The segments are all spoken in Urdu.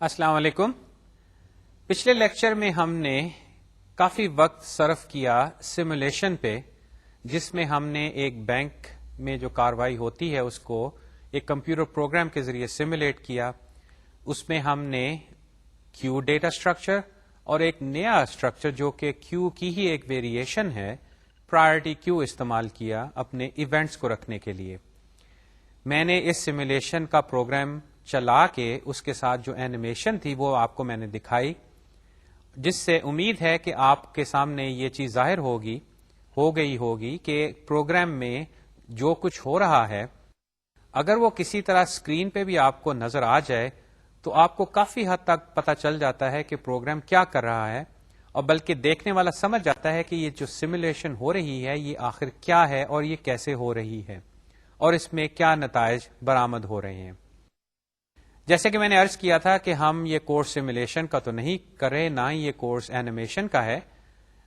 السلام علیکم. پچھلے لیکچر میں ہم نے کافی وقت صرف کیا سیمولیشن پہ، جس میں ہم نے ایک بینک میں جو کاروائی ہوتی ہے اس کو ایک کمپیوٹر پروگرام کے ذریعے سیمولیٹ کیا. اس میں ہم نے کیو ڈیٹا اسٹرکچر اور ایک نیا اسٹرکچر جو کہ کیو کی ہی ایک ویریشن ہے، پرائرٹی کیو، استعمال کیا اپنے ایونٹس کو رکھنے کے لیے. میں نے اس سیمولیشن کا پروگرام چلا کے اس کے ساتھ جو اینیمیشن تھی وہ آپ کو میں نے دکھائی، جس سے امید ہے کہ آپ کے سامنے یہ چیز ظاہر ہو گئی ہوگی کہ پروگرام میں جو کچھ ہو رہا ہے اگر وہ کسی طرح اسکرین پہ بھی آپ کو نظر آ جائے تو آپ کو کافی حد تک پتہ چل جاتا ہے کہ پروگرام کیا کر رہا ہے، اور بلکہ دیکھنے والا سمجھ جاتا ہے کہ یہ جو سیمولیشن ہو رہی ہے یہ آخر کیا ہے اور یہ کیسے ہو رہی ہے اور اس میں کیا نتائج برآمد ہو رہے ہیں. جیسے کہ میں نے عرض کیا تھا کہ ہم یہ کورس سیمولیشن کا تو نہیں کر رہے، نہ ہی یہ کورس اینیمیشن کا ہے.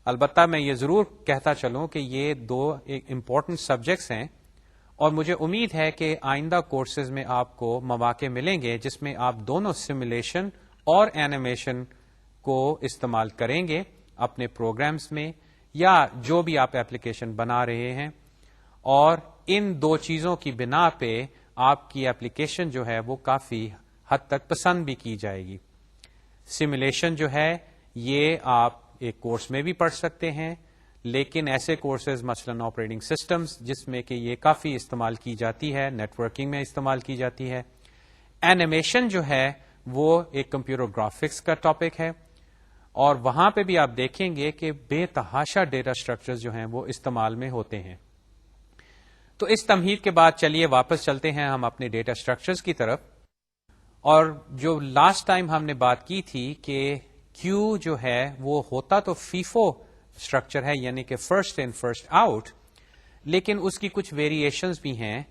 البتہ میں یہ ضرور کہتا چلوں کہ یہ دو امپورٹنٹ سبجیکٹس ہیں، اور مجھے امید ہے کہ آئندہ کورسز میں آپ کو مواقع ملیں گے جس میں آپ دونوں سیمولیشن اور اینیمیشن کو استعمال کریں گے اپنے پروگرامز میں یا جو بھی آپ ایپلیکیشن بنا رہے ہیں، اور ان دو چیزوں کی بنا پہ آپ کی ایپلیکیشن جو ہے وہ کافی حد تک پسند بھی کی جائے گی. سیمولیشن جو ہے یہ آپ ایک کورس میں بھی پڑھ سکتے ہیں، لیکن ایسے کورسز مثلاً آپریٹنگ سسٹمز جس میں کہ یہ کافی استعمال کی جاتی ہے، نیٹ ورکنگ میں استعمال کی جاتی ہے. اینیمیشن جو ہے وہ ایک کمپیوٹر گرافکس کا ٹاپک ہے، اور وہاں پہ بھی آپ دیکھیں گے کہ بے تحاشا ڈیٹا اسٹرکچرز جو ہیں وہ استعمال میں ہوتے ہیں. تو اس تمہید کے بعد چلیے واپس چلتے ہیں ہم اپنے ڈیٹا اسٹرکچرز کی طرف. اور جو لاسٹ ٹائم ہم نے بات کی تھی کہ کیو جو ہے وہ ہوتا تو فیفو اسٹرکچر ہے، یعنی کہ فرسٹ ان فرسٹ آؤٹ، لیکن اس کی کچھ ویریشنز بھی ہیں،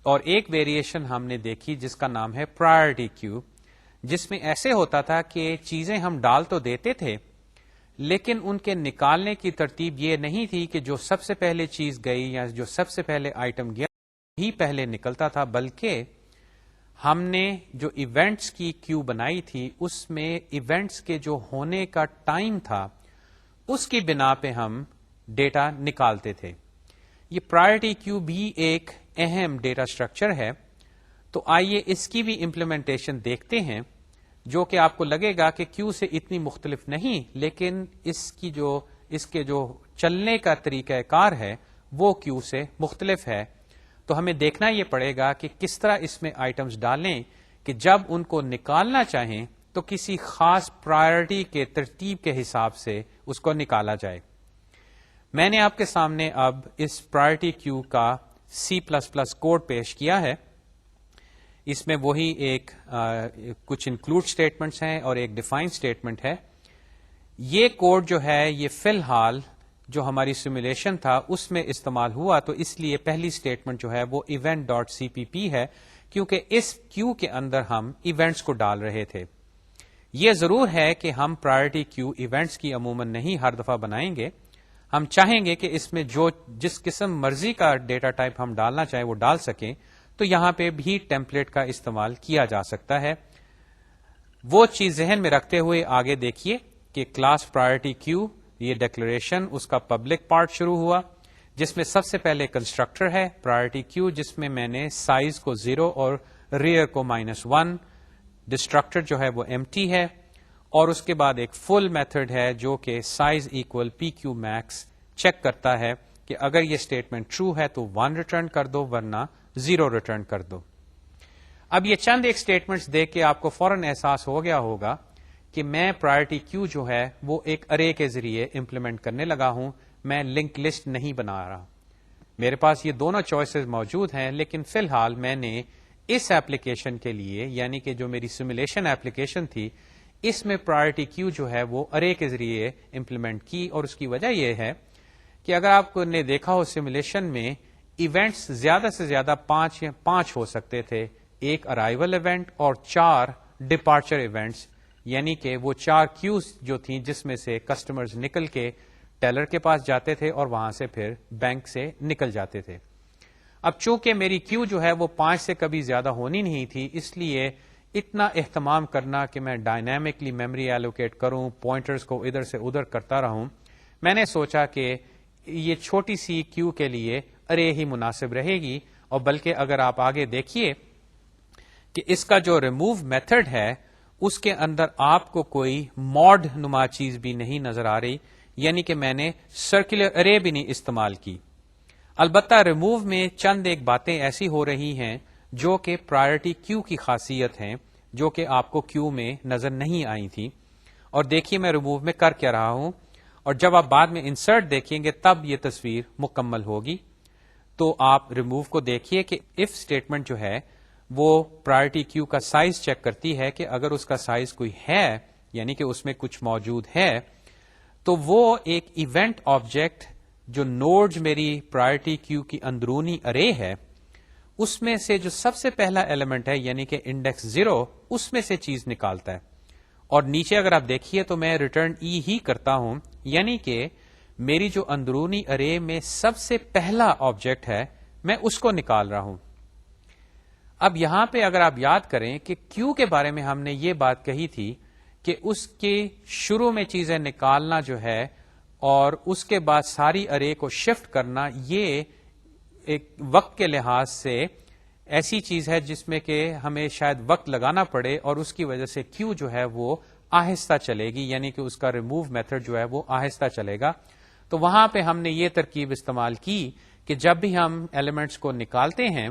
اور ایک ویریشن ہم نے دیکھی جس کا نام ہے پرائرٹی کیو، جس میں ایسے ہوتا تھا کہ چیزیں ہم ڈال تو دیتے تھے لیکن ان کے نکالنے کی ترتیب یہ نہیں تھی کہ جو سب سے پہلے چیز گئی یا جو سب سے پہلے آئٹم گیا ہی پہلے نکلتا تھا، بلکہ ہم نے جو ایونٹس کی کیو بنائی تھی اس میں ایونٹس کے جو ہونے کا ٹائم تھا اس کی بنا پہ ہم ڈیٹا نکالتے تھے. یہ پرائرٹی کیو بھی ایک اہم ڈیٹا اسٹرکچر ہے. تو آئیے اس کی بھی امپلیمنٹیشن دیکھتے ہیں، جو کہ آپ کو لگے گا کہ کیو سے اتنی مختلف نہیں، لیکن اس کے جو چلنے کا طریقہ کار ہے وہ کیو سے مختلف ہے. تو ہمیں دیکھنا یہ پڑے گا کہ کس طرح اس میں آئٹمز ڈالیں کہ جب ان کو نکالنا چاہیں تو کسی خاص پرائرٹی کے ترتیب کے حساب سے اس کو نکالا جائے. میں نے آپ کے سامنے اب اس پرائرٹی کیو کا C++ کوڈ پیش کیا ہے. اس میں وہی کچھ انکلوڈ اسٹیٹمنٹس ہیں اور ایک ڈیفائن اسٹیٹمنٹ ہے. یہ کوڈ جو ہے یہ فی الحال جو ہماری سیمولیشن تھا اس میں استعمال ہوا، تو اس لیے پہلی اسٹیٹمنٹ جو ہے وہ event.cpp ہے، کیونکہ اس کیو کے اندر ہم ایونٹس کو ڈال رہے تھے. یہ ضرور ہے کہ ہم پرائرٹی کیو ایونٹس کی عموماً نہیں ہر دفعہ بنائیں گے. ہم چاہیں گے کہ اس میں جس قسم مرضی کا ڈیٹا ٹائپ ہم ڈالنا چاہیں وہ ڈال سکیں، تو یہاں پہ بھی ٹیمپلیٹ کا استعمال کیا جا سکتا ہے. وہ چیز ذہن میں رکھتے ہوئے آگے دیکھیے کہ کلاس پرائرٹی کیو، یہ ڈیکلریشن اس کا پبلک پارٹ شروع ہوا، جس میں سب سے پہلے کنسٹرکٹر ہے پرائرٹی کیو، جس میں میں نے سائز کو 0 اور ریئر کو -1. ڈسٹرکٹر جو ہے وہ ایمٹی ہے، اور اس کے بعد ایک فل میتھڈ ہے جو کہ سائز ایکول پی کیو میکس چیک کرتا ہے کہ اگر یہ اسٹیٹمنٹ ٹرو ہے تو 1 ریٹرن کر دو، ورنہ 0 ریٹرن کر دو. اب یہ چند ایک اسٹیٹمنٹس دیکھ کے آپ کو فوراً احساس ہو گیا ہوگا کہ میں پرائرٹی کیو جو ہے وہ ایک ارے کے ذریعے امپلیمنٹ کرنے لگا ہوں، میں لنک لسٹ نہیں بنا رہا. میرے پاس یہ دونوں چوائسز موجود ہیں، لیکن فی الحال میں نے اس ایپلیکیشن کے لیے، یعنی کہ جو میری سیمولیشن ایپلیکیشن تھی، اس میں پرائرٹی کیو جو ہے وہ ارے کے ذریعے امپلیمنٹ کی. اور اس کی وجہ یہ ہے کہ اگر آپ نے دیکھا ہو سیمولیشن میں ایونٹس زیادہ سے زیادہ 5 ہو سکتے تھے، ایک ارائیول ایونٹ اور 4 ڈپارچر ایونٹس، یعنی کہ وہ 4 کیوز جو تھیں جس میں سے کسٹمرز نکل کے ٹیلر کے پاس جاتے تھے اور وہاں سے پھر بینک سے نکل جاتے تھے. اب چونکہ میری کیو جو ہے وہ 5 سے کبھی زیادہ ہونی نہیں تھی، اس لیے اتنا اہتمام کرنا کہ میں ڈائنامکلی میموری ایلوکیٹ کروں، پوائنٹرز کو ادھر سے ادھر کرتا رہوں. میں نے سوچا کہ یہ چھوٹی سی کیو کے لیے ارے ہی مناسب رہے گی. اور بلکہ اگر آپ آگے دیکھیے کہ اس کا جو ریموو میتھڈ ہے اس کے اندر آپ کو کوئی ماڈ نما چیز بھی نہیں نظر آ رہی، یعنی کہ میں نے سرکولر ارے بھی نہیں استعمال کی. البتہ ریموو میں چند ایک باتیں ایسی ہو رہی ہیں جو کہ پرائرٹی کیو کی خاصیت ہیں، جو کہ آپ کو کیو میں نظر نہیں آئی تھی. اور دیکھیے میں ریموو میں کر کیا رہا ہوں، اور جب آپ بعد میں انسرٹ دیکھیں گے تب یہ تصویر مکمل ہوگی. تو آپ ریموو کو دیکھیے کہ اف اسٹیٹمنٹ جو ہے وہ پرائرٹی کیو کا سائز چیک کرتی ہے کہ اگر اس کا سائز کوئی ہے، یعنی کہ اس میں کچھ موجود ہے، تو وہ ایک ایونٹ آبجیکٹ جو نوڈ میری پرائرٹی کیو کی اندرونی ارے ہے اس میں سے جو سب سے پہلا ایلیمنٹ ہے یعنی کہ انڈیکس 0 اس میں سے چیز نکالتا ہے. اور نیچے اگر آپ دیکھیے تو میں ریٹرن ای ہی کرتا ہوں، یعنی کہ میری جو اندرونی ارے میں سب سے پہلا آبجیکٹ ہے میں اس کو نکال رہا ہوں. اب یہاں پہ اگر آپ یاد کریں کہ کیو کے بارے میں ہم نے یہ بات کہی تھی کہ اس کے شروع میں چیزیں نکالنا جو ہے اور اس کے بعد ساری ارے کو شفٹ کرنا، یہ ایک وقت کے لحاظ سے ایسی چیز ہے جس میں کہ ہمیں شاید وقت لگانا پڑے، اور اس کی وجہ سے کیو جو ہے وہ آہستہ چلے گی، یعنی کہ اس کا ریموو میتھڈ جو ہے وہ آہستہ چلے گا. تو وہاں پہ ہم نے یہ ترکیب استعمال کی کہ جب بھی ہم ایلیمنٹس کو نکالتے ہیں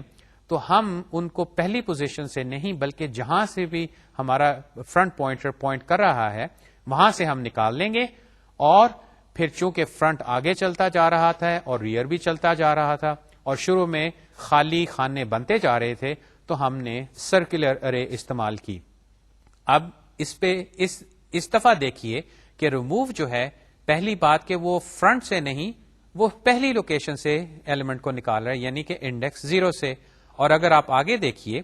تو ہم ان کو پہلی پوزیشن سے نہیں بلکہ جہاں سے بھی ہمارا فرنٹ پوائنٹر پوائنٹ کر رہا ہے وہاں سے ہم نکال لیں گے. اور پھر چونکہ فرنٹ آگے چلتا جا رہا تھا اور ریئر بھی چلتا جا رہا تھا اور شروع میں خالی خانے بنتے جا رہے تھے تو ہم نے سرکولر ارے استعمال کی. اب اس دفعہ دیکھیے کہ ریموو جو ہے پہلی بات کہ وہ فرنٹ سے نہیں، وہ پہلی لوکیشن سے ایلیمنٹ کو نکال رہا ہے یعنی کہ انڈیکس 0 سے. اور اگر آپ آگے دیکھیے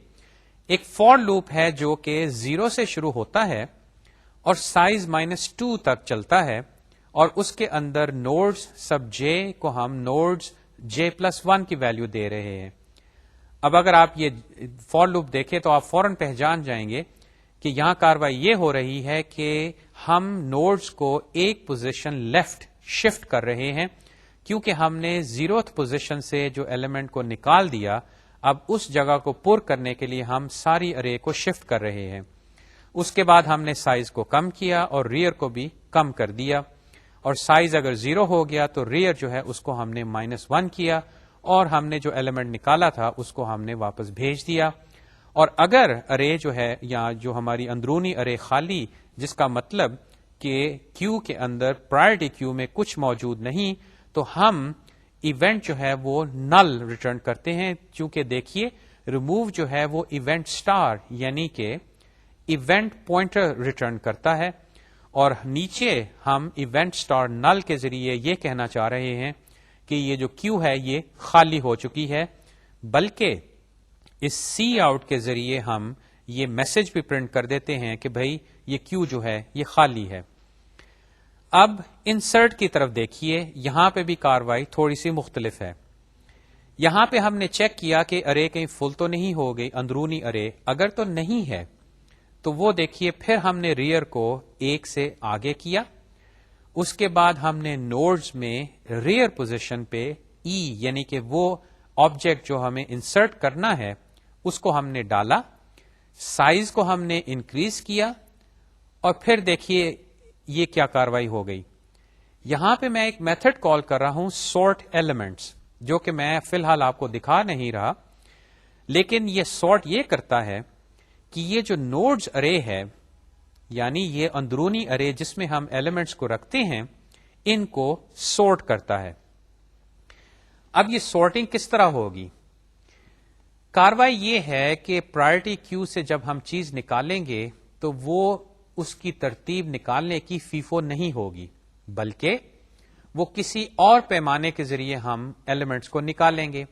ایک فور لوپ ہے جو کہ 0 سے شروع ہوتا ہے اور سائز -2 تک چلتا ہے، اور اس کے اندر نوڈز سب جے کو ہم نوڈز j+1 کی ویلیو دے رہے ہیں. اب اگر آپ یہ فور لوپ دیکھیں تو آپ فوراً پہچان جائیں گے کہ یہاں کاروائی یہ ہو رہی ہے کہ ہم نوڈز کو ایک پوزیشن لیفٹ شفٹ کر رہے ہیں، کیونکہ ہم نے 0th پوزیشن سے جو ایلیمنٹ کو نکال دیا اب اس جگہ کو پر کرنے کے لیے ہم ساری ارے کو شفٹ کر رہے ہیں. اس کے بعد ہم نے سائز کو کم کیا اور ریئر کو بھی کم کر دیا، اور سائز اگر 0 ہو گیا تو ریئر جو ہے اس کو ہم نے -1 کیا اور ہم نے جو ایلیمنٹ نکالا تھا اس کو ہم نے واپس بھیج دیا. اور اگر ارے جو ہے یا جو ہماری اندرونی ارے خالی، جس کا مطلب کہ کیو کے اندر پرائرٹی کیو میں کچھ موجود نہیں، تو ہم ایونٹ جو ہے وہ نل ریٹرن کرتے ہیں. چونکہ دیکھیے ریموو جو ہے وہ ایونٹ اسٹار یعنی کہ ایونٹ پوائنٹر ریٹرن کرتا ہے، اور نیچے ہم ایونٹ اسٹار نل کے ذریعے یہ کہنا چاہ رہے ہیں کہ یہ جو کیو ہے یہ خالی ہو چکی ہے. بلکہ اس سی آؤٹ کے ذریعے ہم یہ میسج بھی پرنٹ کر دیتے ہیں کہ بھائی یہ کیو جو ہے یہ خالی ہے. اب انسرٹ کی طرف دیکھیے، یہاں پہ بھی کاروائی تھوڑی سی مختلف ہے. یہاں پہ ہم نے چیک کیا کہ ارے کہیں فل تو نہیں ہو گئی اندرونی ارے، اگر تو نہیں ہے تو وہ دیکھیے پھر ہم نے ریئر کو 1 سے آگے کیا. اس کے بعد ہم نے نوڈز میں ریئر پوزیشن پہ ای یعنی کہ وہ آبجیکٹ جو ہمیں انسرٹ کرنا ہے اس کو ہم نے ڈالا، سائز کو ہم نے انکریز کیا، اور پھر دیکھیے یہ کیا کاروائی ہو گئی. یہاں پہ میں ایک میتھڈ کال کر رہا ہوں سورٹ ایلیمنٹس، جو کہ میں فی الحال آپ کو دکھا نہیں رہا، لیکن یہ سورٹ یہ کرتا ہے کہ یہ جو نوڈز ارے ہے یعنی یہ اندرونی ارے جس میں ہم ایلیمنٹس کو رکھتے ہیں ان کو سورٹ کرتا ہے. اب یہ سورٹنگ کس طرح ہوگی؟ کاروائی یہ ہے کہ پرائرٹی کیو سے جب ہم چیز نکالیں گے تو وہ اس کی ترتیب نکالنے کی فیفو نہیں ہوگی، بلکہ وہ کسی اور پیمانے کے ذریعے ہم ایلیمنٹس کو نکالیں گے.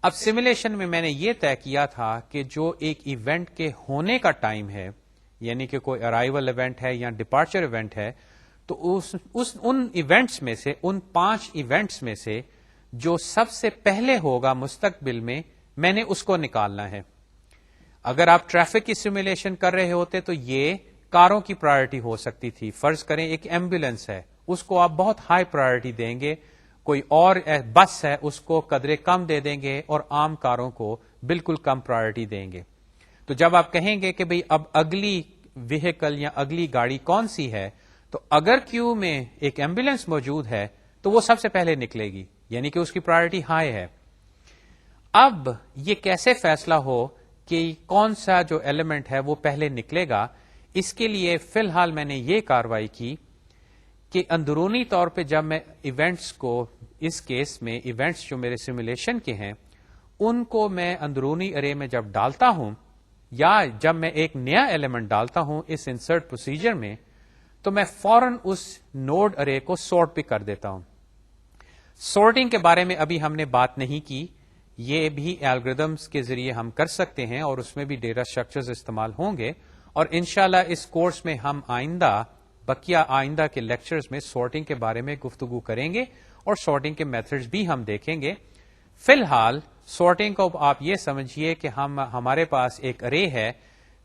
اب سیمولیشن میں نے یہ طے کیا تھا کہ جو ایک ایونٹ کے ہونے کا ٹائم ہے، یعنی کہ کوئی ارائیول ایونٹ ہے یا ڈپارچر ایونٹ ہے، تو ان ایونٹس میں سے، ان 5 ایونٹس میں سے جو سب سے پہلے ہوگا مستقبل میں نے اس کو نکالنا ہے. اگر آپ ٹریفک کی سیمولیشن کر رہے ہوتے تو یہ کاروں کی پرائرٹی ہو سکتی تھی. فرض کریں ایک ایمبولینس ہے, اس کو آپ بہت ہائی پرائرٹی دیں گے, کوئی اور بس ہے اس کو قدرے کم دے دیں گے, اور عام کاروں کو بالکل کم پرائرٹی دیں گے. تو جب آپ کہیں گے کہ بھئی اب اگلی وہیکل یا اگلی گاڑی کون سی ہے, تو اگر کیو میں ایک ایمبولینس موجود ہے تو وہ سب سے پہلے نکلے گی, یعنی کہ اس کی پرائرٹی ہائی ہے. اب یہ کیسے فیصلہ ہو کہ کون سا جو ایلیمنٹ ہے وہ پہلے نکلے گا, اس کے لیے فی الحال میں نے یہ کاروائی کی کہ اندرونی طور پہ جب میں ایونٹس کو, اس کیس میں ایونٹس جو میرے سیمولیشن کے ہیں ان کو میں اندرونی ارے میں جب ڈالتا ہوں, یا جب میں ایک نیا ایلیمنٹ ڈالتا ہوں اس انسرٹ پروسیجر میں, تو میں فوراً اس نوڈ ارے کو سورٹ بھی کر دیتا ہوں. سورٹنگ کے بارے میں ابھی ہم نے بات نہیں کی, یہ بھی الگوریدمس کے ذریعے ہم کر سکتے ہیں, اور اس میں بھی ڈیٹا اسٹرکچرز استعمال ہوں گے, اور انشاءاللہ اس کورس میں ہم بقیہ آئندہ کے لیکچرز میں سورٹنگ کے بارے میں گفتگو کریں گے, اور سورٹنگ کے میتھڈز بھی ہم دیکھیں گے. فی الحال سورٹنگ کو آپ یہ سمجھیے کہ ہمارے پاس ایک ارے ہے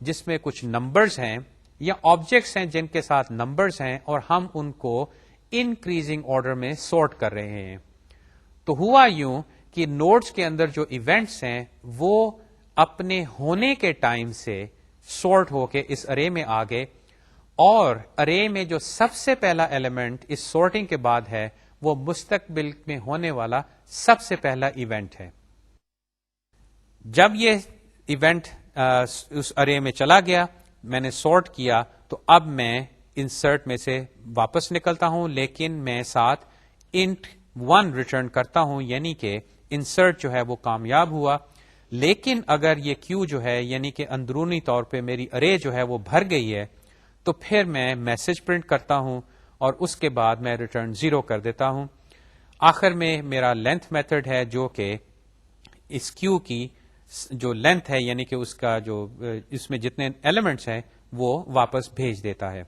جس میں کچھ نمبرز ہیں یا آبجیکٹس ہیں جن کے ساتھ نمبرز ہیں, اور ہم ان کو انکریزنگ آرڈر میں سورٹ کر رہے ہیں. تو ہوا یوں کہ نوڈز کے اندر جو ایونٹس ہیں وہ اپنے ہونے کے ٹائم سے سورٹ ہو کے اس ارے میں آ گئے, اور ارے میں جو سب سے پہلا ایلیمنٹ اس سورٹنگ کے بعد ہے وہ مستقبل میں ہونے والا سب سے پہلا ایونٹ ہے. جب یہ ایونٹ اس ارے میں چلا گیا, میں نے سورٹ کیا, تو اب میں انسرٹ میں سے واپس نکلتا ہوں, لیکن میں ساتھ انٹ 1 ریٹرن کرتا ہوں, یعنی کہ انسرٹ جو ہے وہ کامیاب ہوا. لیکن اگر یہ کیو جو ہے, یعنی کہ اندرونی طور پہ میری ارے جو ہے وہ بھر گئی ہے, تو پھر میں میسج پرنٹ کرتا ہوں, اور اس کے بعد میں ریٹرن 0 کر دیتا ہوں. آخر میں میرا لینتھ میتھڈ ہے جو کہ اس کیو کی جو لینتھ ہے, یعنی کہ اس کا جو اس میں جتنے ایلیمنٹس ہیں وہ واپس بھیج دیتا ہے.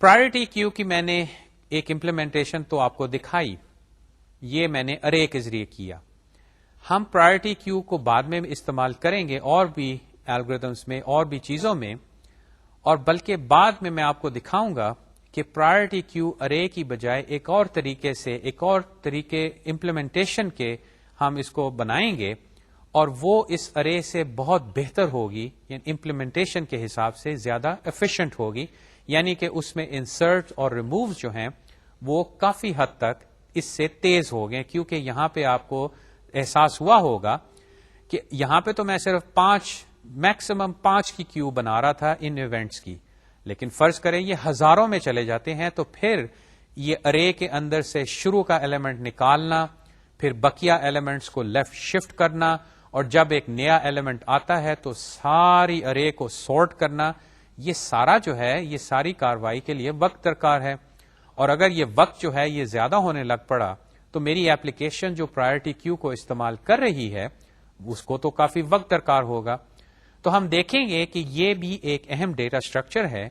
پرائرٹی کیو کی میں نے ایک امپلیمنٹیشن تو آپ کو دکھائی, یہ میں نے ارے کے ذریعے کیا. ہم پرائرٹی کیو کو بعد میں استعمال کریں گے اور بھی الگوریدمس میں اور بھی چیزوں میں, اور بلکہ بعد میں آپ کو دکھاؤں گا کہ پرائرٹی کیو ارے کی بجائے ایک اور طریقے سے, ایک اور طریقے امپلیمنٹیشن کے ہم اس کو بنائیں گے, اور وہ اس ارے سے بہت بہتر ہوگی, یعنی امپلیمنٹیشن کے حساب سے زیادہ ایفیشینٹ ہوگی, یعنی کہ اس میں انسرٹ اور ریموو جو ہیں وہ کافی حد تک اس سے تیز ہو گئے. کیونکہ یہاں پہ آپ کو احساس ہوا ہوگا کہ یہاں پہ تو میں صرف 5 کی کیو بنا رہا تھا ان ایونٹس کی, لیکن فرض کریں یہ ہزاروں میں چلے جاتے ہیں, تو پھر یہ ارے کے اندر سے شروع کا ایلیمنٹ نکالنا, پھر بقیہ ایلیمنٹس کو لیفٹ شفٹ کرنا, اور جب ایک نیا ایلیمنٹ آتا ہے تو ساری ارے کو سورٹ کرنا, یہ سارا جو ہے یہ ساری کاروائی کے لیے وقت درکار ہے. اور اگر یہ وقت جو ہے یہ زیادہ ہونے لگ پڑا تو میری ایپلیکیشن جو پرائرٹی کیو کو استعمال کر رہی ہے اس کو تو کافی وقت درکار ہوگا. تو ہم دیکھیں گے کہ یہ بھی ایک اہم ڈیٹا اسٹرکچر ہے,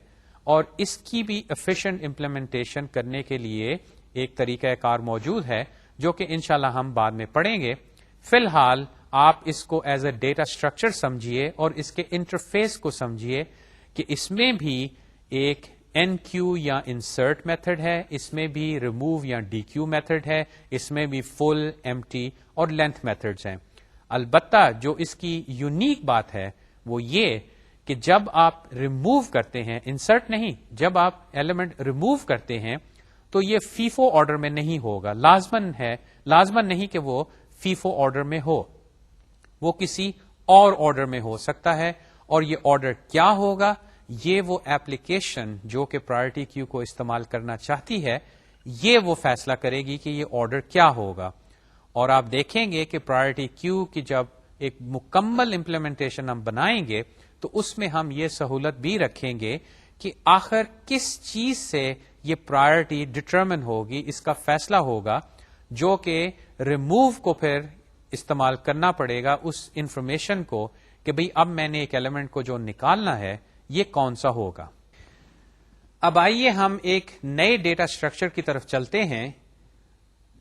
اور اس کی بھی ایفیشینٹ امپلیمنٹیشن کرنے کے لیے ایک طریقہ کار موجود ہے جو کہ انشاءاللہ ہم بعد میں پڑھیں گے. فی الحال آپ اس کو ایز اے ڈیٹا اسٹرکچر سمجھیے اور اس کے انٹرفیس کو سمجھیے کہ اس میں بھی ایک این کیو یا انسرٹ میتھڈ ہے, اس میں بھی ریموو یا ڈی کیو میتھڈ ہے, اس میں بھی فل, ایمٹی اور لینتھ میتھڈز ہیں. البتہ جو اس کی یونیک بات ہے وہ یہ کہ جب آپ ریموو کرتے ہیں, انسرٹ نہیں, جب آپ ایلیمنٹ ریموو کرتے ہیں تو یہ فیفو آرڈر میں نہیں ہوگا. لازمن نہیں کہ وہ فیفو آرڈر میں ہو, وہ کسی اور آرڈر میں ہو سکتا ہے. اور یہ آرڈر کیا ہوگا, یہ وہ ایپلیکیشن جو کہ پرائرٹی کیو کو استعمال کرنا چاہتی ہے یہ وہ فیصلہ کرے گی کہ یہ آرڈر کیا ہوگا. اور آپ دیکھیں گے کہ پرائرٹی کیو کی جب ایک مکمل امپلیمنٹیشن ہم بنائیں گے تو اس میں ہم یہ سہولت بھی رکھیں گے کہ آخر کس چیز سے یہ پرائرٹی ڈٹرمن ہوگی, اس کا فیصلہ ہوگا, جو کہ ریموو کو پھر استعمال کرنا پڑے گا اس انفارمیشن کو کہ بھئی اب میں نے ایک ایلیمنٹ کو جو نکالنا ہے یہ کون سا ہوگا. اب آئیے ہم ایک نئے ڈیٹا اسٹرکچر کی طرف چلتے ہیں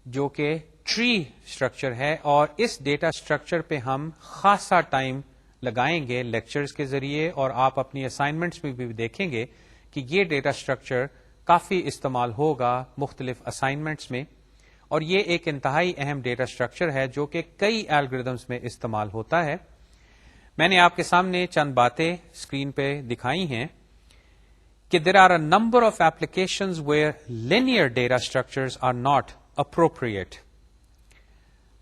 جو کہ ٹری اسٹرکچر ہے, اور اس ڈیٹا اسٹرکچر پہ ہم خاصا ٹائم لگائیں گے لیکچرز کے ذریعے، اور آپ اپنی اسائنمنٹس میں بھی دیکھیں گے کہ یہ ڈیٹا اسٹرکچر کافی استعمال ہوگا مختلف اسائنمنٹس میں، اور یہ ایک انتہائی اہم ڈیٹا اسٹرکچر ہے جو کہ کئی الگوریدمز میں استعمال ہوتا ہے۔ میں نے آپ کے سامنے چند باتیں اسکرین پہ دکھائی ہیں کہ there are a number of applications where linear data structures are not appropriate۔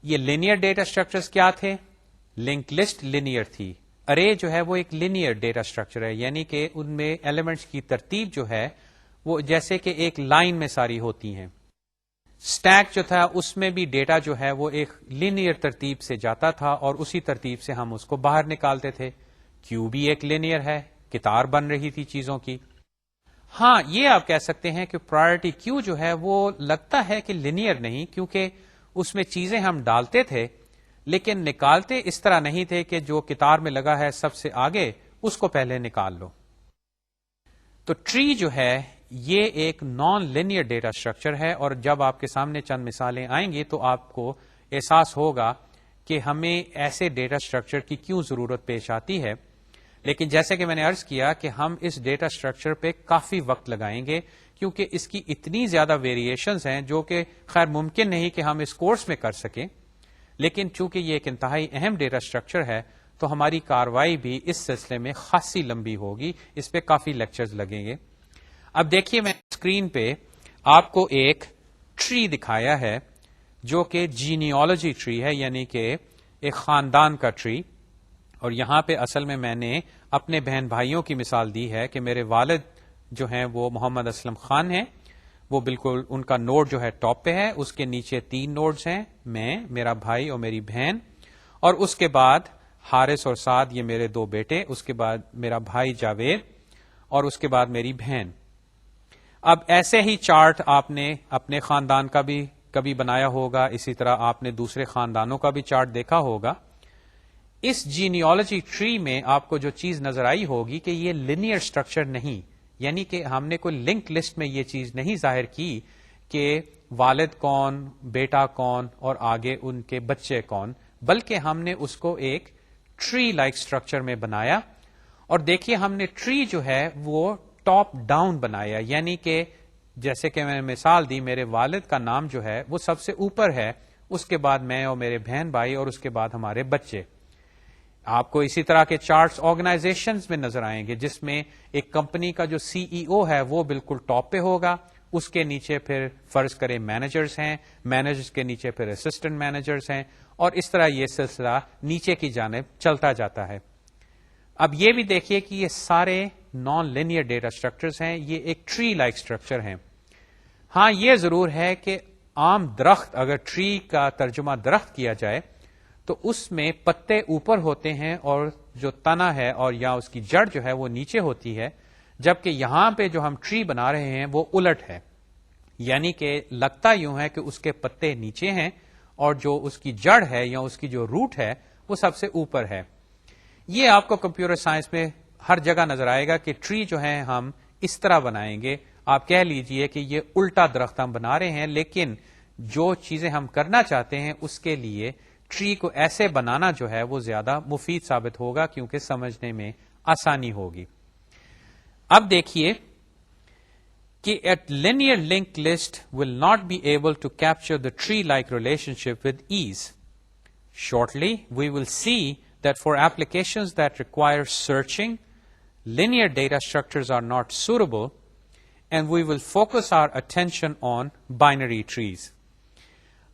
یہ لینئر ڈیٹا اسٹرکچرز کیا تھے؟ لنک لسٹ لینئر تھی، ارے جو ہے وہ ایک لینئر ڈیٹا اسٹرکچر ہے، یعنی کہ ان میں ایلیمنٹس کی ترتیب جو ہے وہ جیسے کہ ایک لائن میں ساری ہوتی ہیں۔ اسٹیک جو تھا اس میں بھی ڈیٹا جو ہے وہ ایک لینئر ترتیب سے جاتا تھا اور اسی ترتیب سے ہم اس کو باہر نکالتے تھے۔ کیو بھی ایک لینئر ہے، قطار بن رہی تھی چیزوں کی۔ ہاں یہ آپ کہہ سکتے ہیں کہ پرائرٹی کیو جو ہے وہ لگتا ہے کہ لینئر نہیں، کیونکہ اس میں چیزیں ہم ڈالتے تھے لیکن نکالتے اس طرح نہیں تھے کہ جو قطار میں لگا ہے سب سے آگے اس کو پہلے نکال لو۔ تو ٹری جو ہے یہ ایک نان لینئر ڈیٹا اسٹرکچر ہے، اور جب آپ کے سامنے چند مثالیں آئیں گی تو آپ کو احساس ہوگا کہ ہمیں ایسے ڈیٹا اسٹرکچر کی کیوں ضرورت پیش آتی ہے۔ لیکن جیسے کہ میں نے عرض کیا کہ ہم اس ڈیٹا اسٹرکچر پہ کافی وقت لگائیں گے، کیونکہ اس کی اتنی زیادہ ویریشنز ہیں جو کہ خیر ممکن نہیں کہ ہم اس کورس میں کر سکیں، لیکن چونکہ یہ ایک انتہائی اہم ڈیٹا اسٹرکچر ہے تو ہماری کاروائی بھی اس سلسلے میں خاصی لمبی ہوگی، اس پہ کافی لیکچرز لگیں گے۔ اب دیکھیے میں اسکرین پہ آپ کو ایک ٹری دکھایا ہے جو کہ جینیالوجی ٹری ہے، یعنی کہ ایک خاندان کا ٹری، اور یہاں پہ اصل میں نے اپنے بہن بھائیوں کی مثال دی ہے کہ میرے والد جو ہیں وہ محمد اسلم خان ہیں، وہ بالکل ان کا نوڈ جو ہے ٹاپ پہ ہے، اس کے نیچے 3 نوڈز ہیں، میں، میرا بھائی اور میری بہن، اور اس کے بعد حارث اور سعد یہ میرے 2 بیٹے، اس کے بعد میرا بھائی جاوید، اور اس کے بعد میری بہن۔ اب ایسے ہی چارٹ آپ نے اپنے خاندان کا بھی کبھی بنایا ہوگا، اسی طرح آپ نے دوسرے خاندانوں کا بھی چارٹ دیکھا ہوگا۔ اس جینیالوجی ٹری میں آپ کو جو چیز نظر آئی ہوگی کہ یہ لینئر اسٹرکچر نہیں، یعنی کہ ہم نے کوئی لنک لسٹ میں یہ چیز نہیں ظاہر کی کہ والد کون، بیٹا کون اور آگے ان کے بچے کون، بلکہ ہم نے اس کو ایک ٹری لائک اسٹرکچر میں بنایا۔ اور دیکھیے ہم نے ٹری جو ہے وہ ٹاپ ڈاؤن بنایا، یعنی کہ جیسے کہ میں نے مثال دی، میرے والد کا نام جو ہے وہ سب سے اوپر ہے، اس کے بعد میں اور میرے بہن بھائی، اور اس کے بعد ہمارے بچے۔ آپ کو اسی طرح کے چارٹس آرگنائزیشنز میں نظر آئیں گے جس میں ایک کمپنی کا جو سی ای او ہے وہ بالکل ٹاپ پہ ہوگا، اس کے نیچے پھر فرض کریں مینیجرز ہیں، مینیجرز کے نیچے پھر اسسٹنٹ مینیجرز ہیں، اور اس طرح یہ سلسلہ نیچے کی جانب چلتا جاتا ہے۔ اب یہ بھی دیکھیے کہ یہ سارے نان لینئر ڈیٹا اسٹرکچرز ہیں، یہ ایک ٹری لائک اسٹرکچر ہیں۔ ہاں یہ ضرور ہے کہ عام درخت، اگر ٹری کا ترجمہ درخت کیا جائے تو اس میں پتے اوپر ہوتے ہیں اور جو تنا ہے اور یا اس کی جڑ جو ہے وہ نیچے ہوتی ہے، جبکہ یہاں پہ جو ہم ٹری بنا رہے ہیں وہ الٹ ہے، یعنی کہ لگتا یوں ہے کہ اس کے پتے نیچے ہیں اور جو اس کی جڑ ہے یا اس کی جو روٹ ہے وہ سب سے اوپر ہے۔ یہ آپ کو کمپیوٹر سائنس میں ہر جگہ نظر آئے گا کہ ٹری جو ہے ہم اس طرح بنائیں گے، آپ کہہ لیجئے کہ یہ الٹا درخت ہم بنا رہے ہیں، لیکن جو چیزیں ہم کرنا چاہتے ہیں اس کے لیے ٹری کو ایسے بنانا جو ہے وہ زیادہ مفید ثابت ہوگا کیونکہ سمجھنے میں آسانی ہوگی۔ اب دیکھیے کہ a linear linked list will not be able to capture the tree-like relationship with ease. Shortly, we will see that for applications that require searching, linear data structures are not suitable, and we will focus our attention on binary trees.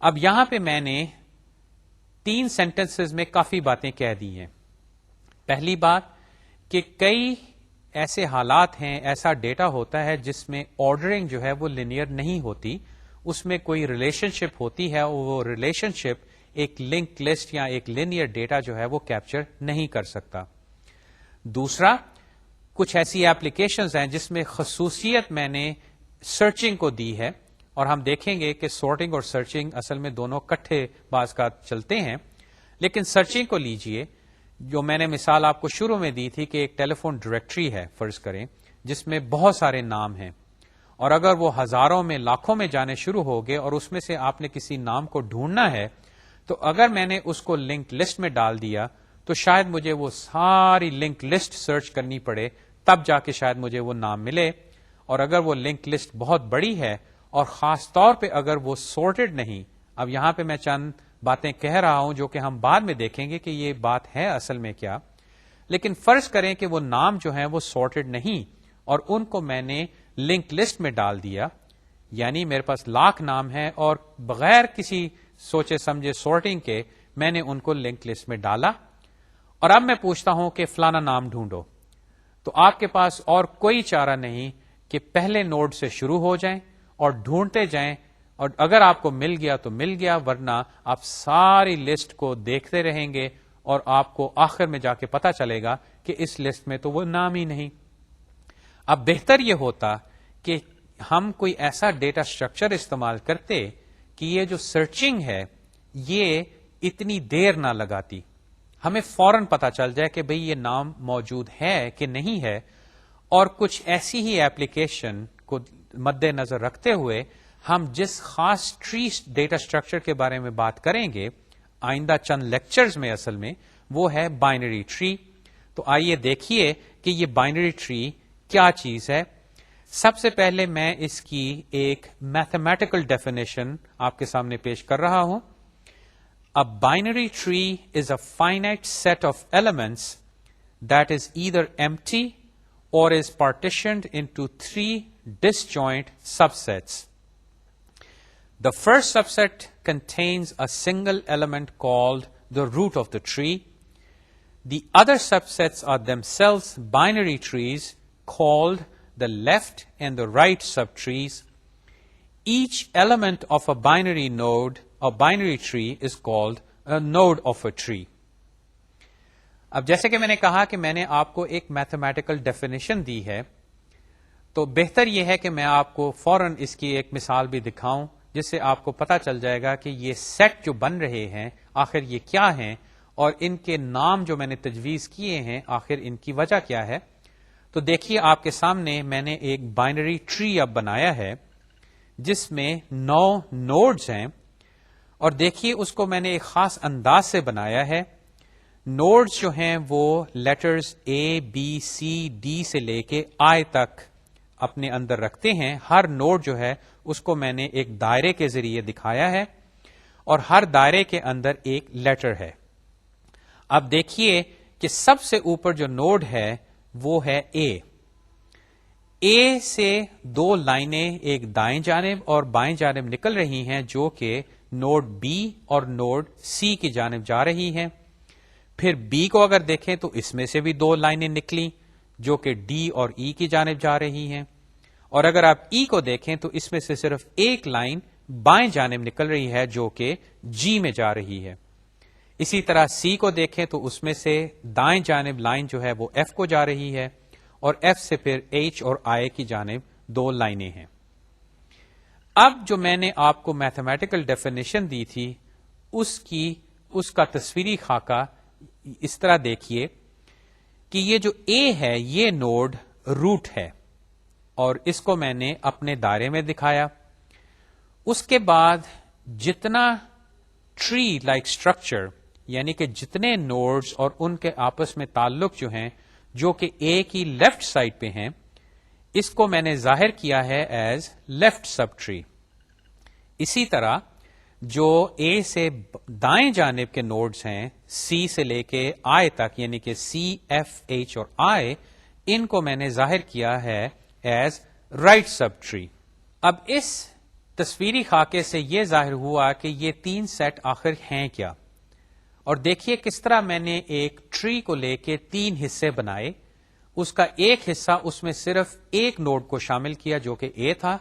اب یہاں پہ میں نے 3 سینٹنسز میں کافی باتیں کہہ دی ہیں۔ پہلی بات کہ کئی ایسے حالات ہیں، ایسا ڈیٹا ہوتا ہے جس میں آرڈرنگ جو ہے وہ لینئر نہیں ہوتی، اس میں کوئی ریلیشن شپ ہوتی ہے اور وہ ریلیشن شپ ایک لنک لسٹ یا ایک لینئر ڈیٹا جو ہے وہ کیپچر نہیں کر سکتا۔ دوسرا، کچھ ایسی ایپلیکیشنز ہیں جس میں خصوصیت میں نے سرچنگ کو دی ہے، اور ہم دیکھیں گے کہ سارٹنگ اور سرچنگ اصل میں دونوں کٹھے بعض کا چلتے ہیں، لیکن سرچنگ کو لیجئے، جو میں نے مثال آپ کو شروع میں دی تھی کہ ایک ٹیلی فون ڈائریکٹری ہے فرض کریں جس میں بہت سارے نام ہیں، اور اگر وہ ہزاروں میں لاکھوں میں جانے شروع ہو گئے اور اس میں سے آپ نے کسی نام کو ڈھونڈنا ہے، تو اگر میں نے اس کو لنک لسٹ میں ڈال دیا تو شاید مجھے وہ ساری لنک لسٹ سرچ کرنی پڑے، تب جا کے شاید مجھے وہ نام ملے. اور اگر وہ لنک لسٹ بہت بڑی ہے اور خاص طور پہ اگر وہ سورٹڈ نہیں، اب یہاں پہ میں چند باتیں کہہ رہا ہوں جو کہ ہم بعد میں دیکھیں گے کہ یہ بات ہے اصل میں کیا، لیکن فرض کریں کہ وہ نام جو ہیں وہ سورٹڈ نہیں اور ان کو میں نے لنک لسٹ میں ڈال دیا، یعنی میرے پاس لاکھ نام ہے اور بغیر کسی سوچے سمجھے سورٹنگ کے میں نے ان کو لنک لسٹ میں ڈالا، اور اب میں پوچھتا ہوں کہ فلانا نام ڈھونڈو، تو آپ کے پاس اور کوئی چارہ نہیں کہ پہلے نوڈ سے شروع ہو جائیں اور ڈھونڈتے جائیں، اور اگر آپ کو مل گیا تو مل گیا، ورنہ آپ ساری لسٹ کو دیکھتے رہیں گے اور آپ کو آخر میں جا کے پتا چلے گا کہ اس لسٹ میں تو وہ نام ہی نہیں. اب بہتر یہ ہوتا کہ ہم کوئی ایسا ڈیٹا اسٹرکچر استعمال کرتے کہ یہ جو سرچنگ ہے یہ اتنی دیر نہ لگاتی، ہمیں فوراً پتا چل جائے کہ بھئی یہ نام موجود ہے کہ نہیں ہے، اور کچھ ایسی ہی ایپلیکیشن کو مد نظر رکھتے ہوئے ہم جس خاص ٹری ڈیٹا اسٹرکچر کے بارے میں بات کریں گے آئندہ چند لیکچرز میں، اصل میں وہ ہے بائنری ٹری. تو آئیے دیکھیے کہ یہ بائنری ٹری کیا چیز ہے. سب سے پہلے میں اس کی ایک میتھمیٹیکل ڈیفینیشن آپ کے سامنے پیش کر رہا ہوں. A binary tree is a finite set of elements that is either empty or is partitioned into three disjoint subsets. The first subset contains a single element called the root of the tree. The other subsets are themselves binary trees called the left and the right subtrees. Each element of a binary node or binary tree is called a node of a tree. اب جیسے کہ میں نے کہا کہ میں نے آپ کو ایک میتھمیٹیکل ڈیفینیشن دی ہے، تو بہتر یہ ہے کہ میں آپ کو فوراً اس کی ایک مثال بھی دکھاؤں جس سے آپ کو پتا چل جائے گا کہ یہ سیٹ جو بن رہے ہیں آخر یہ کیا ہیں، اور ان کے نام جو میں نے تجویز کیے ہیں آخر ان کی وجہ کیا ہے. تو دیکھیے آپ کے سامنے میں نے ایک بائنری ٹری اب بنایا ہے جس میں 9 نوڈز ہیں، اور دیکھیے اس کو میں نے ایک خاص انداز سے بنایا ہے. نوڈز جو ہیں وہ لیٹرز اے بی سی ڈی سے لے کے آئی تک اپنے اندر رکھتے ہیں. ہر نوڈ جو ہے اس کو میں نے ایک دائرے کے ذریعے دکھایا ہے اور ہر دائرے کے اندر ایک لیٹر ہے. اب دیکھیے کہ سب سے اوپر جو نوڈ ہے وہ ہے اے. اے سے 2 لائنیں ایک دائیں جانب اور بائیں جانب نکل رہی ہیں جو کہ نوڈ بی اور نوڈ سی کی جانب جا رہی ہیں. پھر بی کو اگر دیکھیں تو اس میں سے بھی 2 لائنیں نکلی جو کہ ڈی اور ای کی جانب جا رہی ہیں، اور اگر آپ ای کو دیکھیں تو اس میں سے صرف ایک لائن بائیں جانب نکل رہی ہے جو کہ جی میں جا رہی ہے. اسی طرح سی کو دیکھیں تو اس میں سے دائیں جانب لائن جو ہے وہ ایف کو جا رہی ہے، اور ایف سے پھر ایچ اور آئی کی جانب 2 لائنیں ہیں. اب جو میں نے آپ کو میتھمیٹیکل ڈیفینیشن دی تھی اس کا تصویری خاکہ اس طرح دیکھیے کہ یہ جو اے ہے یہ نوڈ روٹ ہے، اور اس کو میں نے اپنے دائرے میں دکھایا. اس کے بعد جتنا ٹری لائک اسٹرکچر، یعنی کہ جتنے نوڈز اور ان کے آپس میں تعلق جو ہیں جو کہ اے کی لیفٹ سائڈ پہ ہیں، اس کو میں نے ظاہر کیا ہے ایز لیفٹ سب ٹری. اسی طرح جو اے سے دائیں جانب کے نوڈز ہیں سی سے لے کے آئی تک، یعنی کہ سی ایف ایچ اور آئی، ان کو میں نے ظاہر کیا ہے ایز رائٹ سب ٹری. اب اس تصویری خاکے سے یہ ظاہر ہوا کہ یہ 3 سیٹ آخر ہیں کیا، اور دیکھیے کس طرح میں نے ایک ٹری کو لے کے 3 حصے بنائے. اس کا ایک حصہ اس میں صرف ایک نوڈ کو شامل کیا جو کہ اے تھا،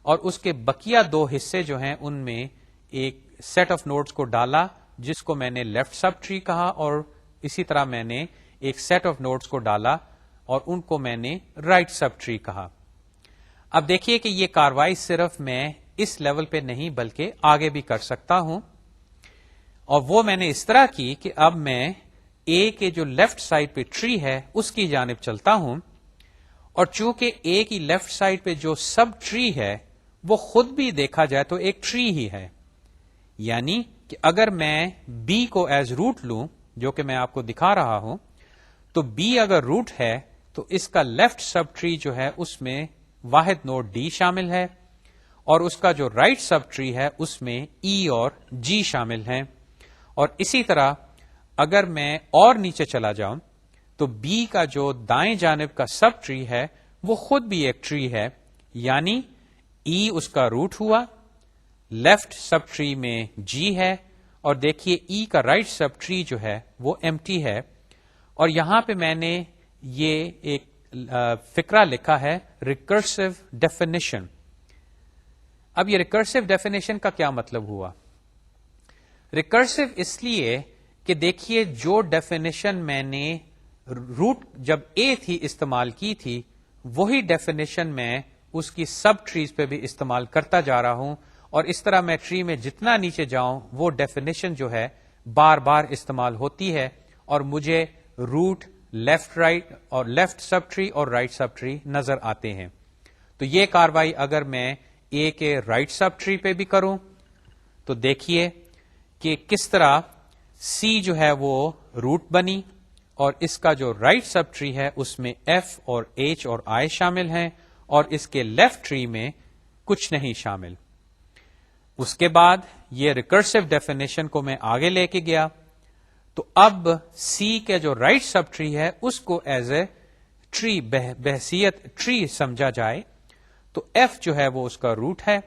اور اس کے بقیہ 2 حصے جو ہیں ان میں ایک سیٹ آف نوڈز کو ڈالا جس کو میں نے لیفٹ سب ٹری کہا، اور اسی طرح میں نے ایک سیٹ آف نوڈز کو ڈالا اور ان کو میں نے رائٹ سب ٹری کہا. اب دیکھیے کہ یہ کاروائی صرف میں اس لیول پہ نہیں بلکہ آگے بھی کر سکتا ہوں، اور وہ میں نے اس طرح کی کہ اب میں اے کے جو لیفٹ سائڈ پہ ٹری ہے اس کی جانب چلتا ہوں، اور چونکہ اے کی لیفٹ سائڈ پہ جو سب ٹری ہے وہ خود بھی دیکھا جائے تو ایک ٹری ہی ہے، یعنی کہ اگر میں بی کو ایز روٹ لوں جو کہ میں آپ کو دکھا رہا ہوں، تو بی اگر روٹ ہے تو اس کا لیفٹ سب ٹری جو ہے اس میں واحد نوڈ ڈی شامل ہے، اور اس کا جو رائٹ سب ٹری ہے اس میں ای اور جی شامل ہیں. اور اسی طرح اگر میں اور نیچے چلا جاؤں تو بی کا جو دائیں جانب کا سب ٹری ہے وہ خود بھی ایک ٹری ہے، یعنی ای اس کا روٹ ہوا، لیفٹ سب ٹری میں جی ہے، اور دیکھیے ای کا رائٹ سب ٹری جو ہے وہ ایمٹی ہے. اور یہاں پہ میں نے یہ ایک فقرہ لکھا ہے ریکرسو ڈیفینیشن. اب یہ ریکرسو ڈیفینیشن کا کیا مطلب ہوا؟ ریکرسو اس لیے کہ دیکھیے جو ڈیفینیشن میں نے روٹ جب اے تھی استعمال کی تھی، وہی ڈیفینیشن میں اس کی سب ٹریز پہ بھی استعمال کرتا جا رہا ہوں، اور اس طرح میں ٹری میں جتنا نیچے جاؤں وہ ڈیفینیشن جو ہے بار بار استعمال ہوتی ہے، اور مجھے روٹ، لیفٹ رائٹ اور لیفٹ سب ٹری اور رائٹ سب ٹری نظر آتے ہیں. تو یہ کاروائی اگر میں اے کے رائٹ سب ٹری پہ بھی کروں تو دیکھیے کہ کس طرح سی جو ہے وہ روٹ بنی، اور اس کا جو رائٹ سب ٹری ہے اس میں ایف اور ایچ اور آئی شامل ہیں، اور اس کے لیفٹ ٹری میں کچھ نہیں شامل. اس کے بعد یہ ریکرسو ڈیفینیشن کو میں آگے لے کے گیا، تو اب سی کے جو رائٹ سب ٹری ہے اس کو ایز اے ٹری بحیثیت ٹری سمجھا جائے، تو ایف جو ہے وہ اس کا روٹ ہے،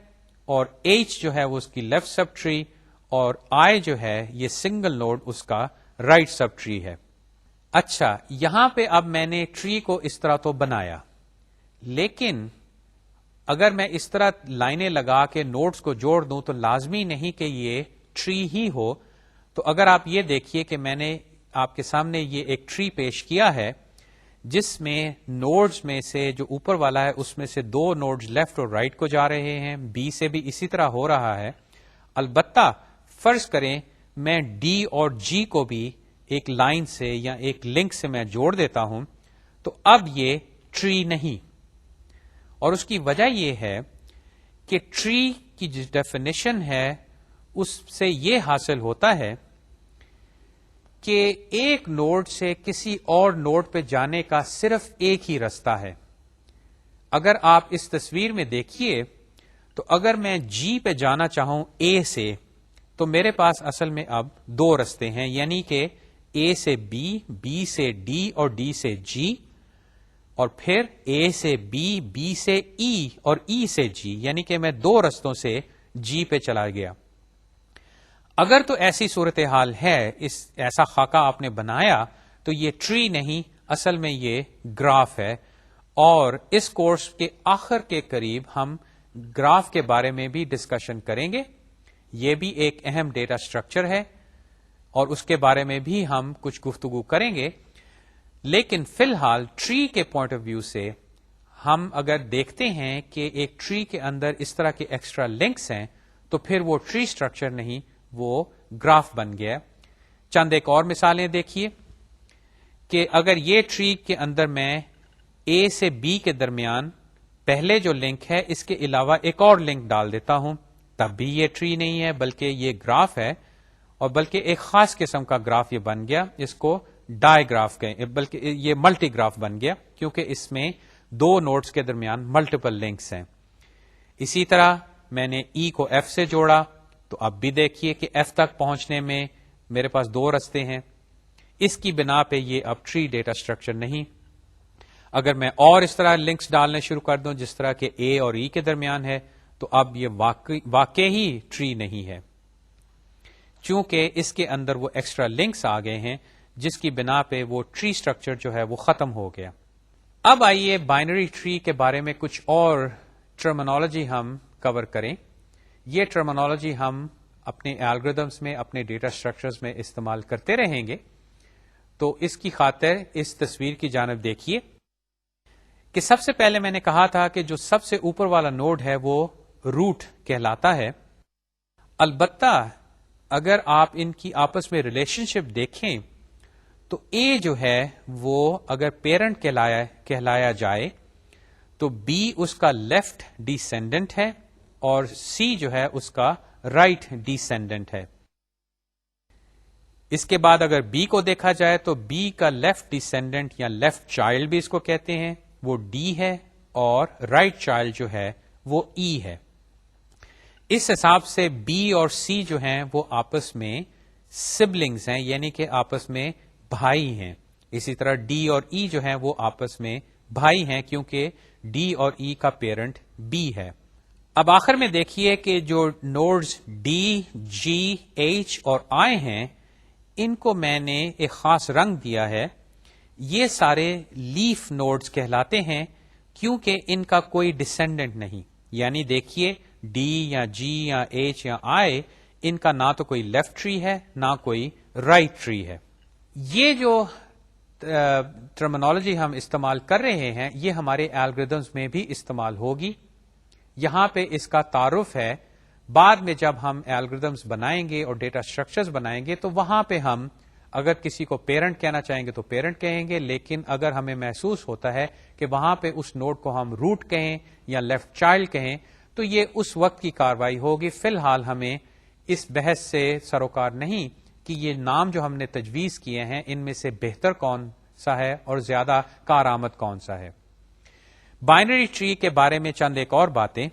اور ایچ جو ہے وہ اس کی لیفٹ سب ٹری، اور آئی جو ہے یہ سنگل نوڈ اس کا رائٹ سب ٹری ہے. اچھا، یہاں پہ اب میں نے ٹری کو اس طرح تو بنایا، لیکن اگر میں اس طرح لائنیں لگا کے نوڈز کو جوڑ دوں تو لازمی نہیں کہ یہ ٹری ہی ہو. تو اگر آپ یہ دیکھیے کہ میں نے آپ کے سامنے یہ ایک ٹری پیش کیا ہے جس میں نوڈز میں سے جو اوپر والا ہے اس میں سے دو نوڈز لیفٹ اور رائٹ کو جا رہے ہیں، بی سے بھی اسی طرح ہو رہا ہے. البتہ فرض کریں میں ڈی اور جی کو بھی ایک لائن سے یا ایک لنک سے میں جوڑ دیتا ہوں، تو اب یہ ٹری نہیں. اور اس کی وجہ یہ ہے کہ ٹری کی جو ڈیفینیشن ہے اس سے یہ حاصل ہوتا ہے کہ ایک نوڈ سے کسی اور نوڈ پہ جانے کا صرف ایک ہی راستہ ہے. اگر آپ اس تصویر میں دیکھیے تو اگر میں جی پہ جانا چاہوں اے سے تو میرے پاس اصل میں اب دو راستے ہیں، یعنی کہ اے سے بی، بی سے ڈی اور ڈی سے جی، اور پھر اے سے بی، بی سے ای اور ای سے جی، یعنی کہ میں دو رستوں سے جی پہ چلا گیا. اگر تو ایسی صورتحال ہے، ایسا خاکہ آپ نے بنایا تو یہ ٹری نہیں، اصل میں یہ گراف ہے. اور اس کورس کے آخر کے قریب ہم گراف کے بارے میں بھی ڈسکشن کریں گے. یہ بھی ایک اہم ڈیٹا اسٹرکچر ہے اور اس کے بارے میں بھی ہم کچھ گفتگو کریں گے. لیکن فی الحال ٹری کے پوائنٹ آف ویو سے ہم اگر دیکھتے ہیں کہ ایک ٹری کے اندر اس طرح کے ایکسٹرا لنکس ہیں تو پھر وہ ٹری اسٹرکچر نہیں، وہ گراف بن گیا. چند ایک اور مثالیں دیکھیے کہ اگر یہ ٹری کے اندر میں اے سے بی کے درمیان پہلے جو لنک ہے اس کے علاوہ ایک اور لنک ڈال دیتا ہوں، تب بھی یہ ٹری نہیں ہے بلکہ یہ گراف ہے، اور بلکہ ایک خاص قسم کا گراف یہ بن گیا، اس کو ڈائی گراف کہیں، بلکہ یہ ملٹی گراف بن گیا کیونکہ اس میں دو نوڈز کے درمیان ملٹیپل لنکس ہیں. اسی طرح میں نے ای کو ایف سے جوڑا تو اب بھی دیکھیے کہ ایف تک پہنچنے میں میرے پاس دو رستے ہیں. اس کی بنا پہ یہ اب ٹری ڈیٹا اسٹرکچر نہیں. اگر میں اور اس طرح لنکس ڈالنے شروع کر دوں جس طرح کہ اے اور ای کے درمیان ہے تو اب یہ واقعی ٹری نہیں ہے، چونکہ اس کے اندر وہ ایکسٹرا لنکس آ گئے ہیں جس کی بنا پہ وہ ٹری اسٹرکچر جو ہے وہ ختم ہو گیا. اب آئیے بائنری ٹری کے بارے میں کچھ اور ٹرمینالوجی ہم کور کریں. یہ ٹرمینالوجی ہم اپنے الگوریدمس میں، اپنے ڈیٹا اسٹرکچرز میں استعمال کرتے رہیں گے. تو اس کی خاطر اس تصویر کی جانب دیکھیے کہ سب سے پہلے میں نے کہا تھا کہ جو سب سے اوپر والا نوڈ ہے وہ روٹ کہلاتا ہے. البتہ اگر آپ ان کی آپس میں ریلیشن شپ دیکھیں تو اے جو ہے وہ اگر پیرنٹ کہلایا جائے تو بی اس کا لیفٹ ڈیسینڈنٹ ہے اور سی جو ہے اس کا رائٹ ڈیسینڈنٹ ہے. اس کے بعد اگر بی کو دیکھا جائے تو بی کا لیفٹ ڈیسینڈنٹ یا لیفٹ چائلڈ بھی اس کو کہتے ہیں وہ ڈی ہے، اور رائٹ چائلڈ جو ہے وہ ای ہے. اس حساب سے بی اور سی جو ہیں وہ آپس میں سبلنگز ہیں، یعنی کہ آپس میں بھائی ہیں. اسی طرح ڈی اور ای جو ہیں وہ آپس میں بھائی ہیں کیونکہ ڈی اور ای کا پیرنٹ بی ہے. اب آخر میں دیکھیے کہ جو نوڈز ڈی، جی، ایچ اور آئی ہیں ان کو میں نے ایک خاص رنگ دیا ہے. یہ سارے لیف نوڈز کہلاتے ہیں کیونکہ ان کا کوئی ڈسینڈنٹ نہیں. یعنی دیکھیے ڈی یا جی یا ایچ یا آئی ان کا نہ تو کوئی لیفٹ ٹری ہے نہ کوئی رائٹ ٹری ہے. یہ جو ٹرمینالوجی ہم استعمال کر رہے ہیں یہ ہمارے الگوریدمز میں بھی استعمال ہوگی. یہاں پہ اس کا تعارف ہے. بعد میں جب ہم الگوریدمز بنائیں گے اور ڈیٹا اسٹرکچرز بنائیں گے تو وہاں پہ ہم اگر کسی کو پیرنٹ کہنا چاہیں گے تو پیرنٹ کہیں گے، لیکن اگر ہمیں محسوس ہوتا ہے کہ وہاں پہ اس نوڈ کو ہم روٹ کہیں یا لیفٹ چائلڈ کہیں تو یہ اس وقت کی کاروائی ہوگی. فی الحال ہمیں اس بحث سے سروکار نہیں کہ یہ نام جو ہم نے تجویز کیے ہیں ان میں سے بہتر کون سا ہے اور زیادہ کارآمد کون سا ہے. بائنری ٹری کے بارے میں چند ایک اور باتیں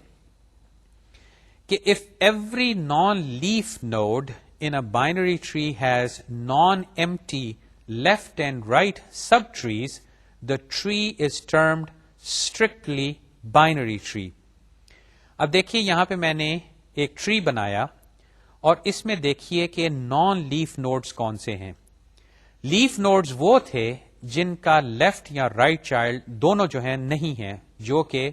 کہ if every non-leaf node in a binary tree has non-empty left and right subtrees, the tree is termed strictly binary tree. اب دیکھیے یہاں پہ میں نے ایک ٹری بنایا اور اس میں دیکھیے کہ نان لیف نوڈز کون سے ہیں. لیف نوڈز وہ تھے جن کا لیفٹ یا رائٹ چائلڈ دونوں جو ہیں نہیں ہیں، جو کہ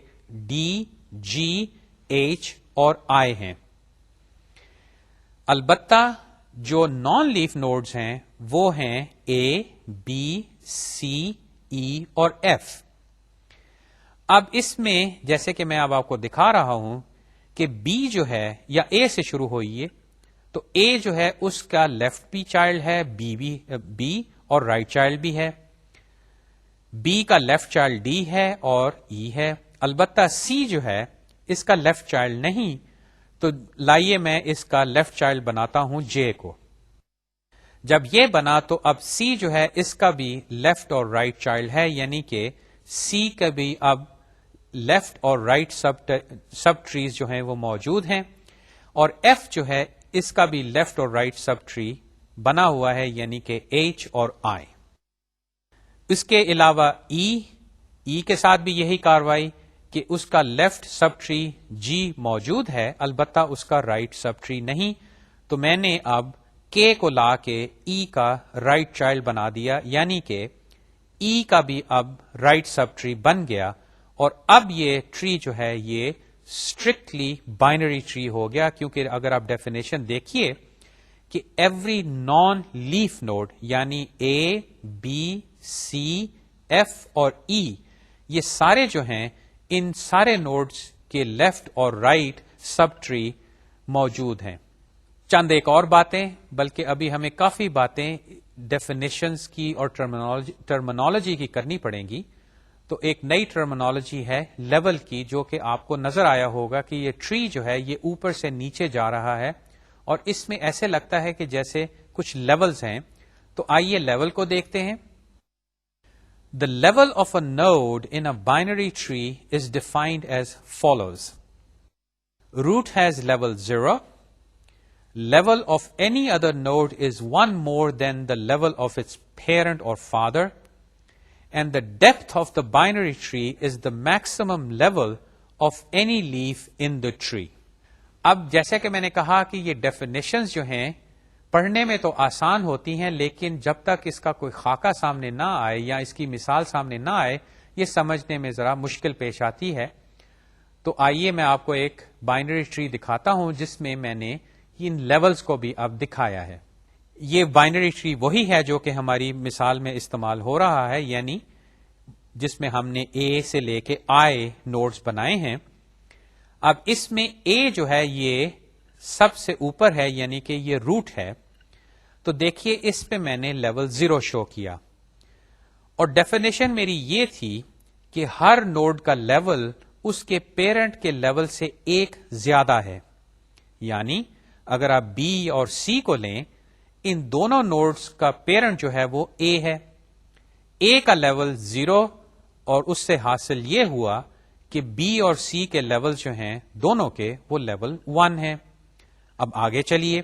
ڈی، جی، ایچ اور آئی ہیں. البتہ جو نان لیف نوڈز ہیں وہ ہیں اے، بی، سی، ای اور ایف. اب اس میں جیسے کہ میں اب آپ کو دکھا رہا ہوں کہ بی جو ہے یا اے سے شروع ہوئی ہے تو اے جو ہے اس کا لیفٹ بھی چائلڈ ہے، بی اور رائٹ چائلڈ بھی ہے. بی کا لیفٹ چائلڈ ڈی ہے اور ای ہے. البتہ سی جو ہے اس کا لیفٹ چائلڈ نہیں، تو لائیے میں اس کا لیفٹ چائلڈ بناتا ہوں جے کو. جب یہ بنا تو اب سی جو ہے اس کا بھی لیفٹ اور رائٹ چائلڈ ہے، یعنی کہ سی کا بھی اب لیفٹ اور رائٹ سب ٹریز جو ہیں وہ موجود ہیں، اور ایف جو ہے اس کا بھی لیفٹ اور رائٹ سب ٹری بنا ہوا ہے، یعنی کہ ایچ اور آئی. اس کے علاوہ ای کے ساتھ بھی یہی کاروائی کہ اس کا لیفٹ سب ٹری جی موجود ہے، البتہ اس کا رائٹ سب ٹری نہیں. تو میں نے اب کے کو لا کے ای کا رائٹ چائلڈ بنا دیا، یعنی کہ ای کا بھی اب رائٹ سب ٹری بن گیا، اور اب یہ ٹری جو ہے یہ اسٹرکٹلی بائنری ٹری ہو گیا. کیونکہ اگر آپ ڈیفینیشن دیکھیے کہ ایوری نان لیف نوڈ یعنی اے، بی، سی، ایف اور ای یہ سارے جو ہیں ان سارے نوڈز کے لیفٹ اور رائٹ سب ٹری موجود ہیں. چند ایک اور باتیں، بلکہ ابھی ہمیں کافی باتیں ڈیفینیشنز کی اور ٹرمینالوجی کی کرنی پڑیں گی. تو ایک نئی ٹرمینالوجی ہے لیول کی، جو کہ آپ کو نظر آیا ہوگا کہ یہ ٹری جو ہے یہ اوپر سے نیچے جا رہا ہے اور اس میں ایسے لگتا ہے کہ جیسے کچھ لیولز ہیں. تو آئیے لیول کو دیکھتے ہیں. The level of a node in a binary tree is defined as follows. Root has level 0. Level of any other node is one more than the level of its parent or father. And the depth of the binary tree is the maximum level of any leaf in the tree. اب جیسے کہ میں نے کہا کہ یہ ڈیفینیشنز جو ہیں پڑھنے میں تو آسان ہوتی ہیں، لیکن جب تک اس کا کوئی خاکہ سامنے نہ آئے یا اس کی مثال سامنے نہ آئے یہ سمجھنے میں ذرا مشکل پیش آتی ہے. تو آئیے میں آپ کو ایک بائنری ٹری دکھاتا ہوں جس میں میں نے ان لیولز کو بھی اب دکھایا ہے. یہ بائنری ٹری وہی ہے جو کہ ہماری مثال میں استعمال ہو رہا ہے، یعنی جس میں ہم نے اے سے لے کے آئی نوڈز بنائے ہیں. اب اس میں اے جو ہے یہ سب سے اوپر ہے، یعنی کہ یہ روٹ ہے. تو دیکھیے اس پہ میں نے لیول 0 شو کیا، اور ڈیفینیشن میری یہ تھی کہ ہر نوڈ کا لیول اس کے پیرنٹ کے لیول سے ایک زیادہ ہے. یعنی اگر آپ بی اور سی کو لیں، ان دونوں نوڈز کا پیرنٹ جو ہے وہ اے ہے. اے کا لیول 0 اور اس سے حاصل یہ ہوا کہ بی اور سی کے لیول جو ہیں دونوں کے وہ لیول 1 ہیں. اب آگے چلیے،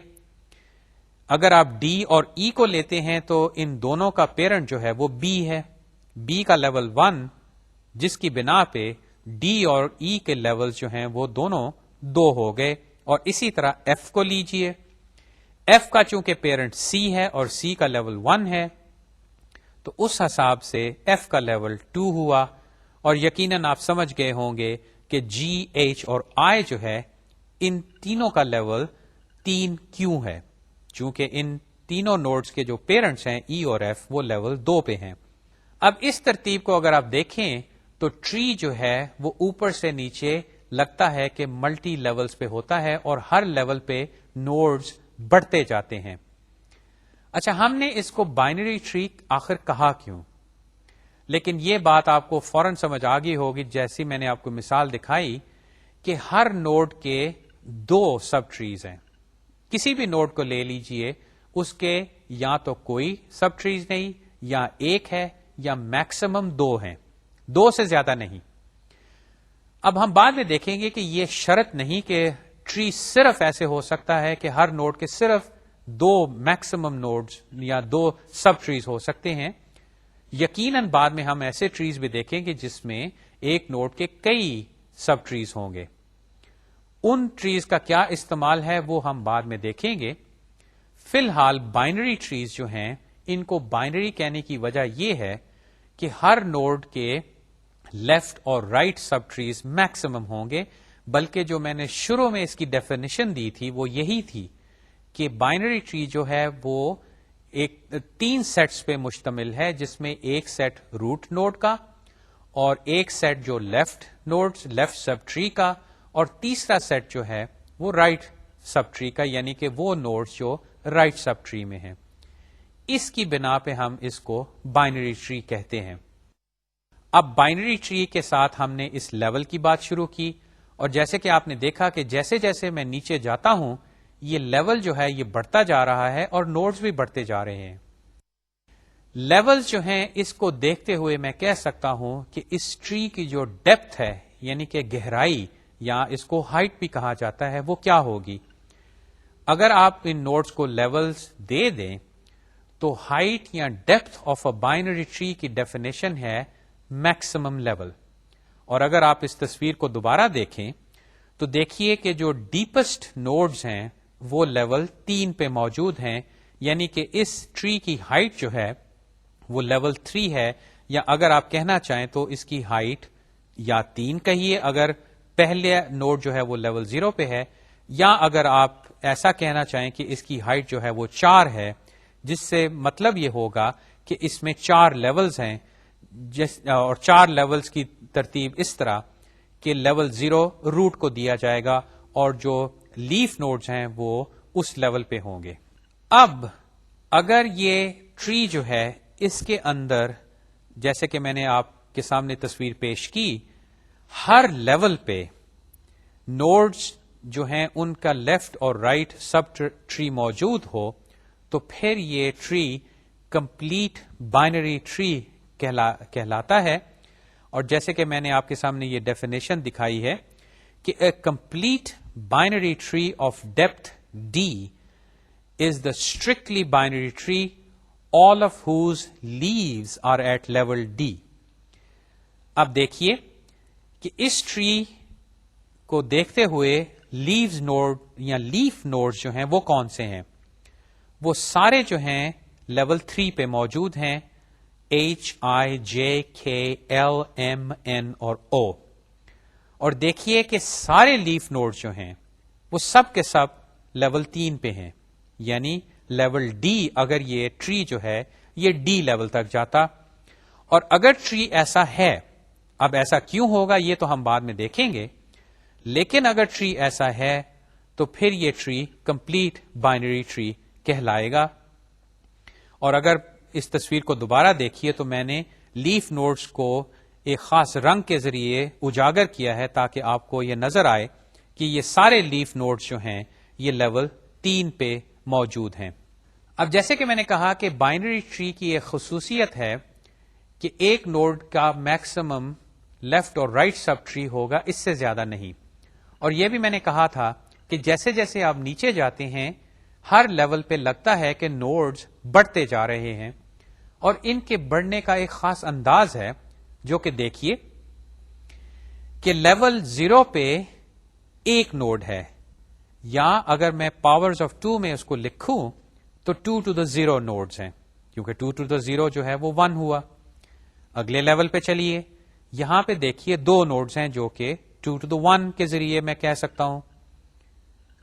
اگر آپ ڈی اور ای کو لیتے ہیں تو ان دونوں کا پیرنٹ جو ہے وہ بی ہے. بی کا لیول 1 جس کی بنا پہ ڈی اور ای کے لیول جو ہیں وہ دونوں 2 ہو گئے. اور اسی طرح ایف کو لیجئے، ایف کا چونکہ پیرنٹ سی ہے اور سی کا لیول 1 ہے تو اس حساب سے ایف کا لیول 2 ہوا. اور یقیناً آپ سمجھ گئے ہوں گے کہ جی، ایچ اور آئی جو ہے ان تینوں کا لیول 3 کیوں ہے، چونکہ ان تینوں نوڈز کے جو پیرنٹس ہیں ای اور ایف وہ لیول 2 پہ ہیں. اب اس ترتیب کو اگر آپ دیکھیں تو ٹری جو ہے وہ اوپر سے نیچے لگتا ہے کہ ملٹی لیولز پہ ہوتا ہے اور ہر لیول پہ نوڈز بڑھتے جاتے ہیں. اچھا، ہم نے اس کو بائنری ٹری آخر کہا کیوں؟ لیکن یہ بات آپ کو فوراً سمجھ آ گئی ہوگی جیسی میں نے آپ کو مثال دکھائی کہ ہر نوڈ کے 2 سب ٹریز ہیں. کسی بھی نوڈ کو لے لیجئے، اس کے یا تو کوئی سب ٹریز نہیں، یا ایک ہے، یا میکسیمم 2 ہیں، 2 سے زیادہ نہیں. اب ہم بعد میں دیکھیں گے کہ یہ شرط نہیں کہ ٹری صرف ایسے ہو سکتا ہے کہ ہر نوڈ کے صرف 2 میکسیمم نوڈز یا 2 سب ٹریز ہو سکتے ہیں. یقیناً بعد میں ہم ایسے ٹریز بھی دیکھیں گے جس میں ایک نوڈ کے کئی سب ٹریز ہوں گے. ان ٹریز کا کیا استعمال ہے وہ ہم بعد میں دیکھیں گے. فی الحال بائنری ٹریز جو ہیں ان کو بائنری کہنے کی وجہ یہ ہے کہ ہر نوڈ کے لیفٹ اور رائٹ سب ٹریز میکسیمم ہوں گے. بلکہ جو میں نے شروع میں اس کی ڈیفینیشن دی تھی وہ یہی تھی کہ بائنری ٹری جو ہے وہ 3 سیٹس پہ مشتمل ہے، جس میں ایک سیٹ روٹ نوڈ کا اور ایک سیٹ جو لیفٹ سب ٹری کا اور تیسرا سیٹ جو ہے وہ رائٹ سب ٹری کا، یعنی کہ وہ نوڈز جو رائٹ سب ٹری میں ہیں. اس کی بنا پہ ہم اس کو بائنری ٹری کہتے ہیں. اب بائنری ٹری کے ساتھ ہم نے اس لیول کی بات شروع کی، اور جیسے کہ آپ نے دیکھا کہ جیسے جیسے میں نیچے جاتا ہوں یہ لیول جو ہے یہ بڑھتا جا رہا ہے اور نوڈز بھی بڑھتے جا رہے ہیں. لیولز جو ہیں اس کو دیکھتے ہوئے میں کہہ سکتا ہوں کہ اس ٹری کی جو ڈیپتھ ہے یعنی کہ گہرائی، یا اس کو ہائٹ بھی کہا جاتا ہے، وہ کیا ہوگی. اگر آپ ان نوڈز کو لیولز دے دیں تو ہائٹ یا depth of a binary tree کی ڈیفینیشن ہے میکسیمم لیول. اور اگر آپ اس تصویر کو دوبارہ دیکھیں تو دیکھیے کہ جو ڈیپسٹ نوڈز ہیں وہ لیول 3 پہ موجود ہیں، یعنی کہ اس ٹری کی ہائٹ جو ہے وہ لیول 3 ہے، یا اگر آپ کہنا چاہیں تو اس کی ہائٹ یا 3 کہیے اگر پہلے نوڈ جو ہے وہ لیول 0 پہ ہے، یا اگر آپ ایسا کہنا چاہیں کہ اس کی ہائٹ جو ہے وہ 4 ہے، جس سے مطلب یہ ہوگا کہ اس میں 4 لیولز ہیں، اور 4 لیولز کی ترتیب اس طرح کہ لیول 0 روٹ کو دیا جائے گا اور جو لیف نوڈز ہیں وہ اس لیول پہ ہوں گے. اب اگر یہ ٹری جو ہے اس کے اندر، جیسے کہ میں نے آپ کے سامنے تصویر پیش کی، ہر لیول پہ نوڈز جو ہیں ان کا لیفٹ اور رائٹ سب ٹری موجود ہو تو پھر یہ ٹری کمپلیٹ بائنری ٹری کہلاتا ہے. اور جیسے کہ میں نے آپ کے سامنے یہ ڈیفینیشن دکھائی ہے کہ اے complete binary tree of depth D is the strictly binary tree all of whose leaves are at level D. اب دیکھیے کہ اس ٹری کو دیکھتے ہوئے لیوز نوڈ یا لیف نوڈ جو ہیں وہ کون سے ہیں؟ وہ سارے جو ہیں لیول 3 پہ موجود ہیں، H, I, J, K, L, M, N اور O. اور دیکھیے کہ سارے لیف نوڈ جو ہیں وہ سب کے سب لیول 3 پہ ہیں، یعنی لیول ڈی اگر یہ ٹری جو ہے یہ ڈی لیول تک جاتا. اور اگر ٹری ایسا ہے، اب ایسا کیوں ہوگا یہ تو ہم بعد میں دیکھیں گے، لیکن اگر ٹری ایسا ہے تو پھر یہ ٹری کمپلیٹ بائنری ٹری کہلائے گا. اور اگر اس تصویر کو دوبارہ دیکھیے تو میں نے لیف نوڈز کو ایک خاص رنگ کے ذریعے اجاگر کیا ہے تاکہ آپ کو یہ نظر آئے کہ یہ سارے لیف نوڈز جو ہیں یہ لیول 3 پہ موجود ہیں. اب جیسے کہ میں نے کہا کہ بائنری ٹری کی ایک خصوصیت ہے کہ ایک نوڈ کا میکسیمم لیفٹ اور رائٹ سب ٹری ہوگا، اس سے زیادہ نہیں. اور یہ بھی میں نے کہا تھا کہ جیسے جیسے آپ نیچے جاتے ہیں ہر لیول پہ لگتا ہے کہ نوڈز بڑھتے جا رہے ہیں، اور ان کے بڑھنے کا ایک خاص انداز ہے جو کہ دیکھیے کہ لیول 0 پہ ایک نوڈ ہے، یا اگر میں پاورز آف 2 میں اس کو لکھوں تو 2 to the 0 نوڈز ہیں، کیونکہ 2 to the 0 جو ہے وہ 1 ہوا. اگلے لیول پہ چلیے، یہاں پہ دیکھیے 2 نوڈز ہیں جو کہ 2 to the 1 کے ذریعے میں کہہ سکتا ہوں،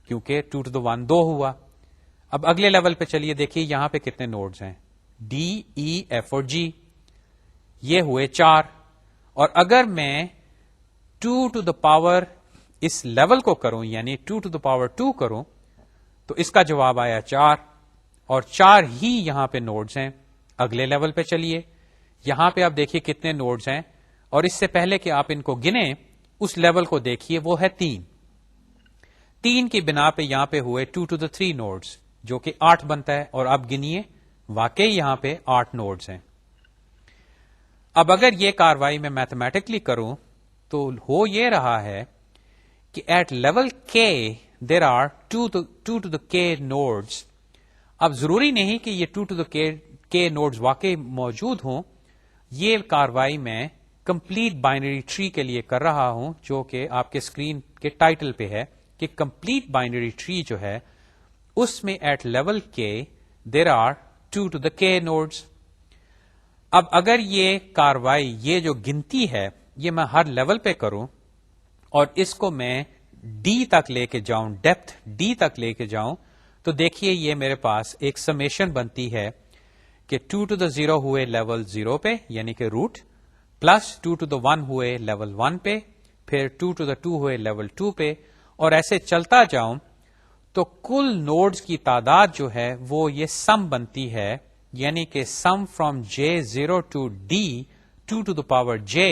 کیونکہ 2 to the 1 2 ہوا. اب اگلے لیول پہ چلیے، دیکھیے یہاں پہ کتنے نوڈز ہیں، ڈی، ای، ایف اور جی، یہ ہوئے 4. اور اگر میں 2 to the power اس لیول کو کروں، یعنی 2 to the power 2 کروں، تو اس کا جواب آیا 4، اور 4 ہی یہاں پہ نوڈز ہیں. اگلے لیول پہ چلیے، یہاں پہ آپ دیکھیے کتنے نوڈز ہیں، اور اس سے پہلے کہ آپ ان کو گنیں اس لیول کو دیکھیے، وہ ہے 3. 3 کی بنا پہ یہاں پہ ہوئے 2 to the 3 نوڈز، جو کہ 8 بنتا ہے. اور اب گنیے، واقعی یہاں پہ 8 نوڈز ہیں. اب اگر یہ کاروائی میں میتھمیٹکلی کروں تو ہو یہ رہا ہے کہ at level k there are 2 to the k nodes. اب ضروری نہیں کہ یہ 2 to the k نوڈز واقعی موجود ہوں، یہ کاروائی میں کمپلیٹ بائنری ٹری کے لیے کر رہا ہوں، جو کہ آپ کے اسکرین کے ٹائٹل پہ ہے کہ کمپلیٹ بائنری ٹری جو ہے اس میں at level k there are 2 to the k nodes. اب اگر یہ کاروائی، یہ جو گنتی ہے، یہ میں ہر لیول پہ کروں اور اس کو میں ڈی تک لے کے جاؤں، ڈیپتھ ڈی تک لے کے جاؤں، تو دیکھیے یہ میرے پاس ایک سمیشن بنتی ہے کہ 2 to the 0 ہوئے لیول 0 پہ یعنی کہ روٹ، پلس 2 to the 1 ہوئے لیول 1 پہ، پھر 2 to the 2 ہوئے لیول 2 پہ، اور ایسے چلتا جاؤں تو کل نوڈز کی تعداد جو ہے وہ یہ سم بنتی ہے، یعنی کہ سم from J0 to D 2 to the power J.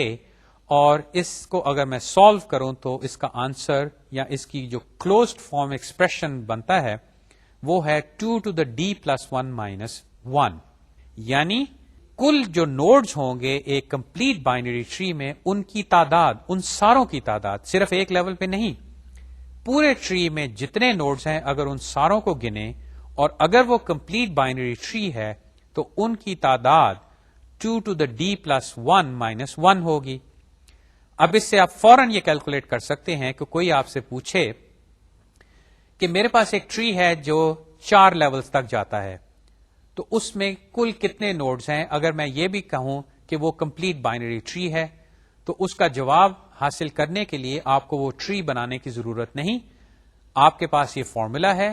اور اس کو اگر میں سالو کروں تو اس کا آنسر یا اس کی جو کلوزڈ فارم ایکسپریشن بنتا ہے وہ ہے 2 to the D plus 1 minus 1. یعنی کل جو نوڈز ہوں گے ایک کمپلیٹ بائنری ٹری میں، ان کی تعداد، ان ساروں کی تعداد، صرف ایک لیول پہ نہیں، پورے ٹری میں جتنے نوڈز ہیں اگر ان ساروں کو گنیں اور اگر وہ کمپلیٹ بائنری ٹری ہے تو ان کی تعداد 2 to the D plus 1 minus 1 ہوگی. اب اس سے آپ فوراً یہ کیلکولیٹ کر سکتے ہیں کہ کوئی آپ سے پوچھے کہ میرے پاس ایک ٹری ہے جو 4 لیولز تک جاتا ہے، تو اس میں کل کتنے نوڈز ہیں. اگر میں یہ بھی کہوں کہ وہ کمپلیٹ بائنری ٹری ہے تو اس کا جواب حاصل کرنے کے لیے آپ کو وہ ٹری بنانے کی ضرورت نہیں، آپ کے پاس یہ فارمولا ہے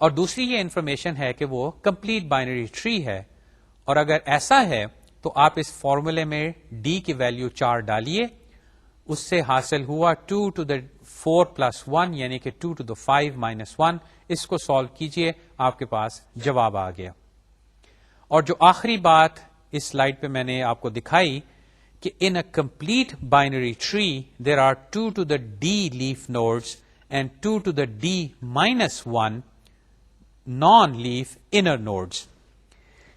اور دوسری یہ انفارمیشن ہے کہ وہ کمپلیٹ بائنری ٹری ہے. اور اگر ایسا ہے تو آپ اس فارمولے میں ڈی کی ویلیو 4 ڈالیے، اس سے حاصل ہوا 2 to the 4 plus 1 یعنی کہ 2 to the 5 minus 1. اس کو سالو کیجئے، آپ کے پاس جواب آ گیا. اور جو آخری بات اس سلائیڈ پہ میں نے آپ کو دکھائی کہ in a complete binary tree there are 2 to the D leaf nodes and 2 to the D minus 1 non leaf inner nodes.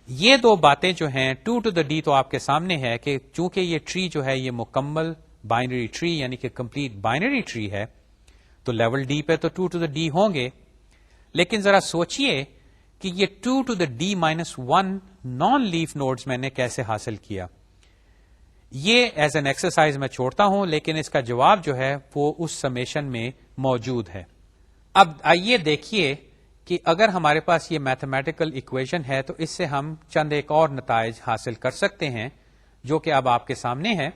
یہ دو باتیں جو ہیں 2 to the D تو آپ کے سامنے ہے کہ چونکہ یہ ٹری جو ہے یہ مکمل بائنری ٹری یعنی کہ کمپلیٹ بائنری ٹری ہے تو لیول ڈی پہ تو 2 to the D ہوں گے، لیکن ذرا سوچئے کہ یہ 2 to the D minus 1 non leaf nodes میں نے کیسے حاصل کیا. یہ ایز این ایکسرسائز میں چھوڑتا ہوں، لیکن اس کا جواب جو ہے وہ اس سمیشن میں موجود ہے. اب آئیے دیکھیے کہ اگر ہمارے پاس یہ میتھمیٹیکل ایکویشن ہے تو اس سے ہم چند ایک اور نتائج حاصل کر سکتے ہیں جو کہ اب آپ کے سامنے ہے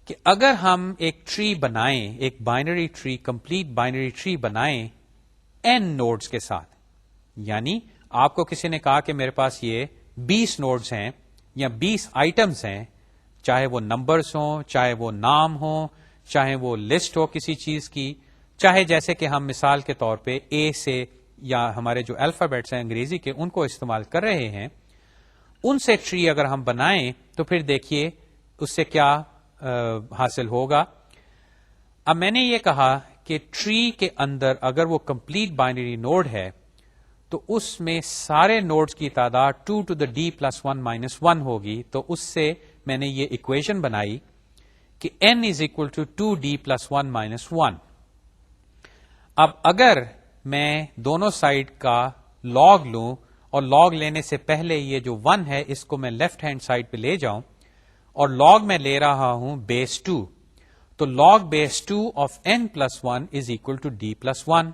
کہ اگر ہم ایک ٹری بنائیں، ایک binary tree, complete binary tree بنائیں n نوڈز کے ساتھ، یعنی آپ کو کسی نے کہا کہ میرے پاس یہ 20 نوڈز ہیں یا 20 آئٹمز ہیں، چاہے وہ نمبرز ہوں، چاہے وہ نام ہوں، چاہے وہ لسٹ ہو کسی چیز کی، چاہے جیسے کہ ہم مثال کے طور پہ اے سے یا ہمارے جو الفابیٹس ہیں انگریزی کے ان کو استعمال کر رہے ہیں، ان سے ٹری اگر ہم بنائیں تو پھر دیکھیے اس سے کیا حاصل ہوگا. اب میں نے یہ کہا کہ ٹری کے اندر اگر وہ کمپلیٹ بائنری نوڈ ہے تو اس میں سارے نوڈز کی تعداد 2 to the d plus 1 minus 1 ہوگی. تو اس سے میں نے یہ اکویشن بنائی کہ n is equal to 2d plus 1 minus 1. اب اگر میں دونوں سائڈ کا log لوں اور log لینے سے پہلے یہ جو 1 ہے اس کو میں لیفٹ ہینڈ سائڈ پہ لے جاؤں اور log میں لے رہا ہوں بیس 2, تو log base 2 of n plus 1 is equal to d plus 1.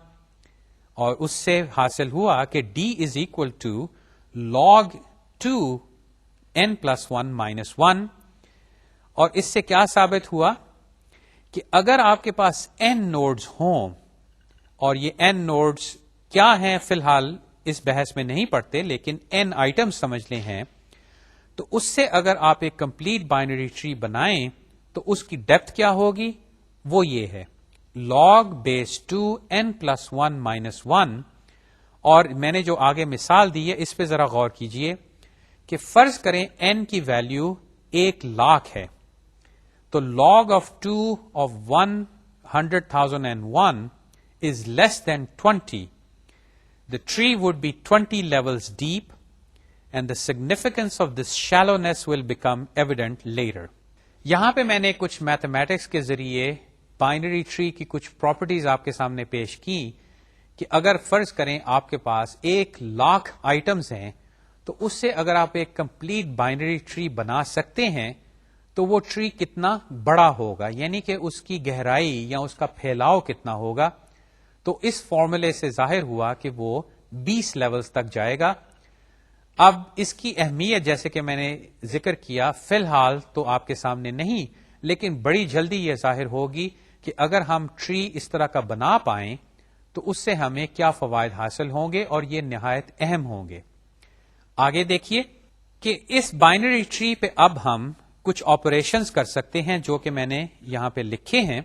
اور اس سے حاصل ہوا کہ d is equal to log 2 n plus 1 minus 1. اور اس سے کیا ثابت ہوا کہ اگر آپ کے پاس n نوڈز ہوں، اور یہ n نوڈز کیا ہیں فی الحال اس بحث میں نہیں پڑھتے لیکن n آئٹم سمجھ لیں ہیں، تو اس سے اگر آپ ایک کمپلیٹ بائنری ٹری بنائیں تو اس کی ڈیپتھ کیا ہوگی؟ وہ یہ ہے log بیس 2 n plus 1 minus 1. اور میں نے جو آگے مثال دی ہے اس پہ ذرا غور کیجئے کہ فرض کریں n کی ویلیو 1,00,000 ہے، تو log of 2 of 100,001 is less than 20. The tree would be 20 levels deep, and the significance of this shallowness will become evident later. یہاں پہ میں نے کچھ میتھمیٹکس کے ذریعے بائنری ٹری کی کچھ پراپرٹیز آپ کے سامنے پیش کی کہ اگر فرض کریں آپ کے پاس 1,00,000 آئٹمز ہیں تو اس سے اگر آپ ایک کمپلیٹ بائنری ٹری بنا سکتے ہیں تو وہ ٹری کتنا بڑا ہوگا، یعنی کہ اس کی گہرائی یا اس کا پھیلاؤ کتنا ہوگا. تو اس فارمولے سے ظاہر ہوا کہ وہ 20 لیولز تک جائے گا. اب اس کی اہمیت جیسے کہ میں نے ذکر کیا فی الحال تو آپ کے سامنے نہیں، لیکن بڑی جلدی یہ ظاہر ہوگی کہ اگر ہم ٹری اس طرح کا بنا پائیں تو اس سے ہمیں کیا فوائد حاصل ہوں گے اور یہ نہایت اہم ہوں گے. آگے دیکھیے کہ اس بائنری ٹری پہ اب ہم کچھ آپریشنز کر سکتے ہیں جو کہ میں نے یہاں پہ لکھے ہیں.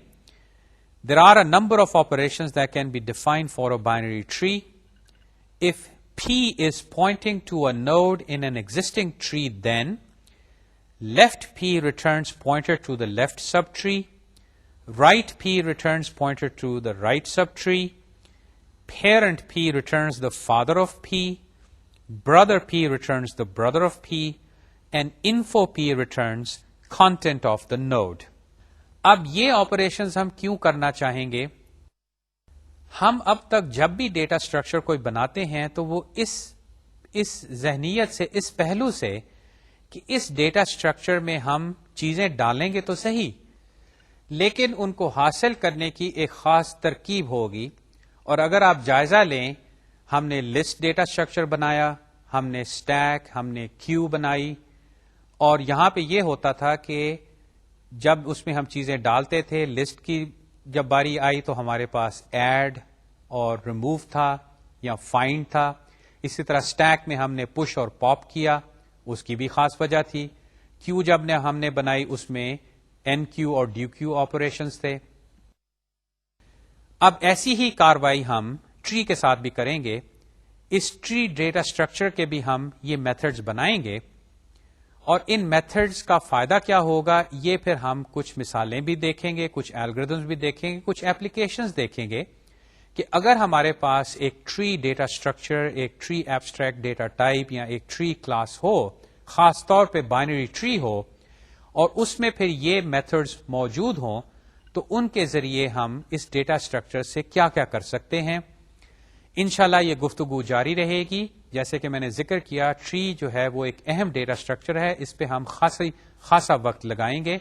There are a number of operations that can be defined for a binary tree. If P is pointing to a node in an existing tree, then left P returns pointer to the left subtree, right P returns pointer to the right subtree, parent P returns the father of P, brother P returns the brother of P, and info P returns content of the node. اب یہ آپریشنز ہم کیوں کرنا چاہیں گے؟ ہم اب تک جب بھی ڈیٹا اسٹرکچر کوئی بناتے ہیں تو وہ اس ذہنیت سے، اس پہلو سے کہ اس ڈیٹا اسٹرکچر میں ہم چیزیں ڈالیں گے تو صحیح، لیکن ان کو حاصل کرنے کی ایک خاص ترکیب ہوگی. اور اگر آپ جائزہ لیں، ہم نے لسٹ ڈیٹا اسٹرکچر بنایا، ہم نے اسٹیک، ہم نے کیو بنائی، اور یہاں پہ یہ ہوتا تھا کہ جب اس میں ہم چیزیں ڈالتے تھے، لسٹ کی جب باری آئی تو ہمارے پاس ایڈ اور ریموو تھا یا فائنڈ تھا. اسی طرح اسٹیک میں ہم نے پش اور پاپ کیا، اس کی بھی خاص وجہ تھی. کیو جب ہم نے بنائی اس میں این کیو اور ڈی کیو آپریشنز تھے. اب ایسی ہی کاروائی ہم ٹری کے ساتھ بھی کریں گے. اس ٹری ڈیٹا اسٹرکچر کے بھی ہم یہ میتھڈز بنائیں گے، اور ان میتھڈز کا فائدہ کیا ہوگا یہ پھر ہم کچھ مثالیں بھی دیکھیں گے، کچھ الگوریتھمز بھی دیکھیں گے، کچھ ایپلیکیشنز دیکھیں گے کہ اگر ہمارے پاس ایک ٹری ڈیٹا اسٹرکچر، ایک ٹری ایبسٹریکٹ ڈیٹا ٹائپ یا ایک ٹری کلاس ہو، خاص طور پہ بائنری ٹری ہو، اور اس میں پھر یہ میتھڈز موجود ہوں تو ان کے ذریعے ہم اس ڈیٹا اسٹرکچر سے کیا کیا کر سکتے ہیں. انشاءاللہ یہ گفتگو جاری رہے گی. جیسے کہ میں نے ذکر کیا، ٹری جو ہے وہ ایک اہم ڈیٹا اسٹرکچر ہے، اس پہ ہم خاصا وقت لگائیں گے.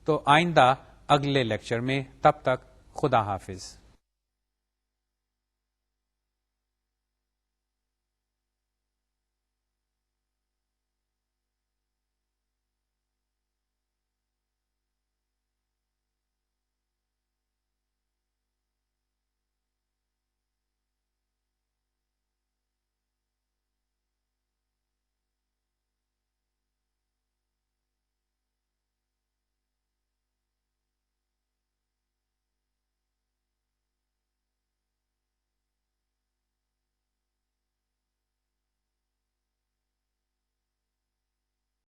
تو آئندہ اگلے لیکچر میں، تب تک خدا حافظ.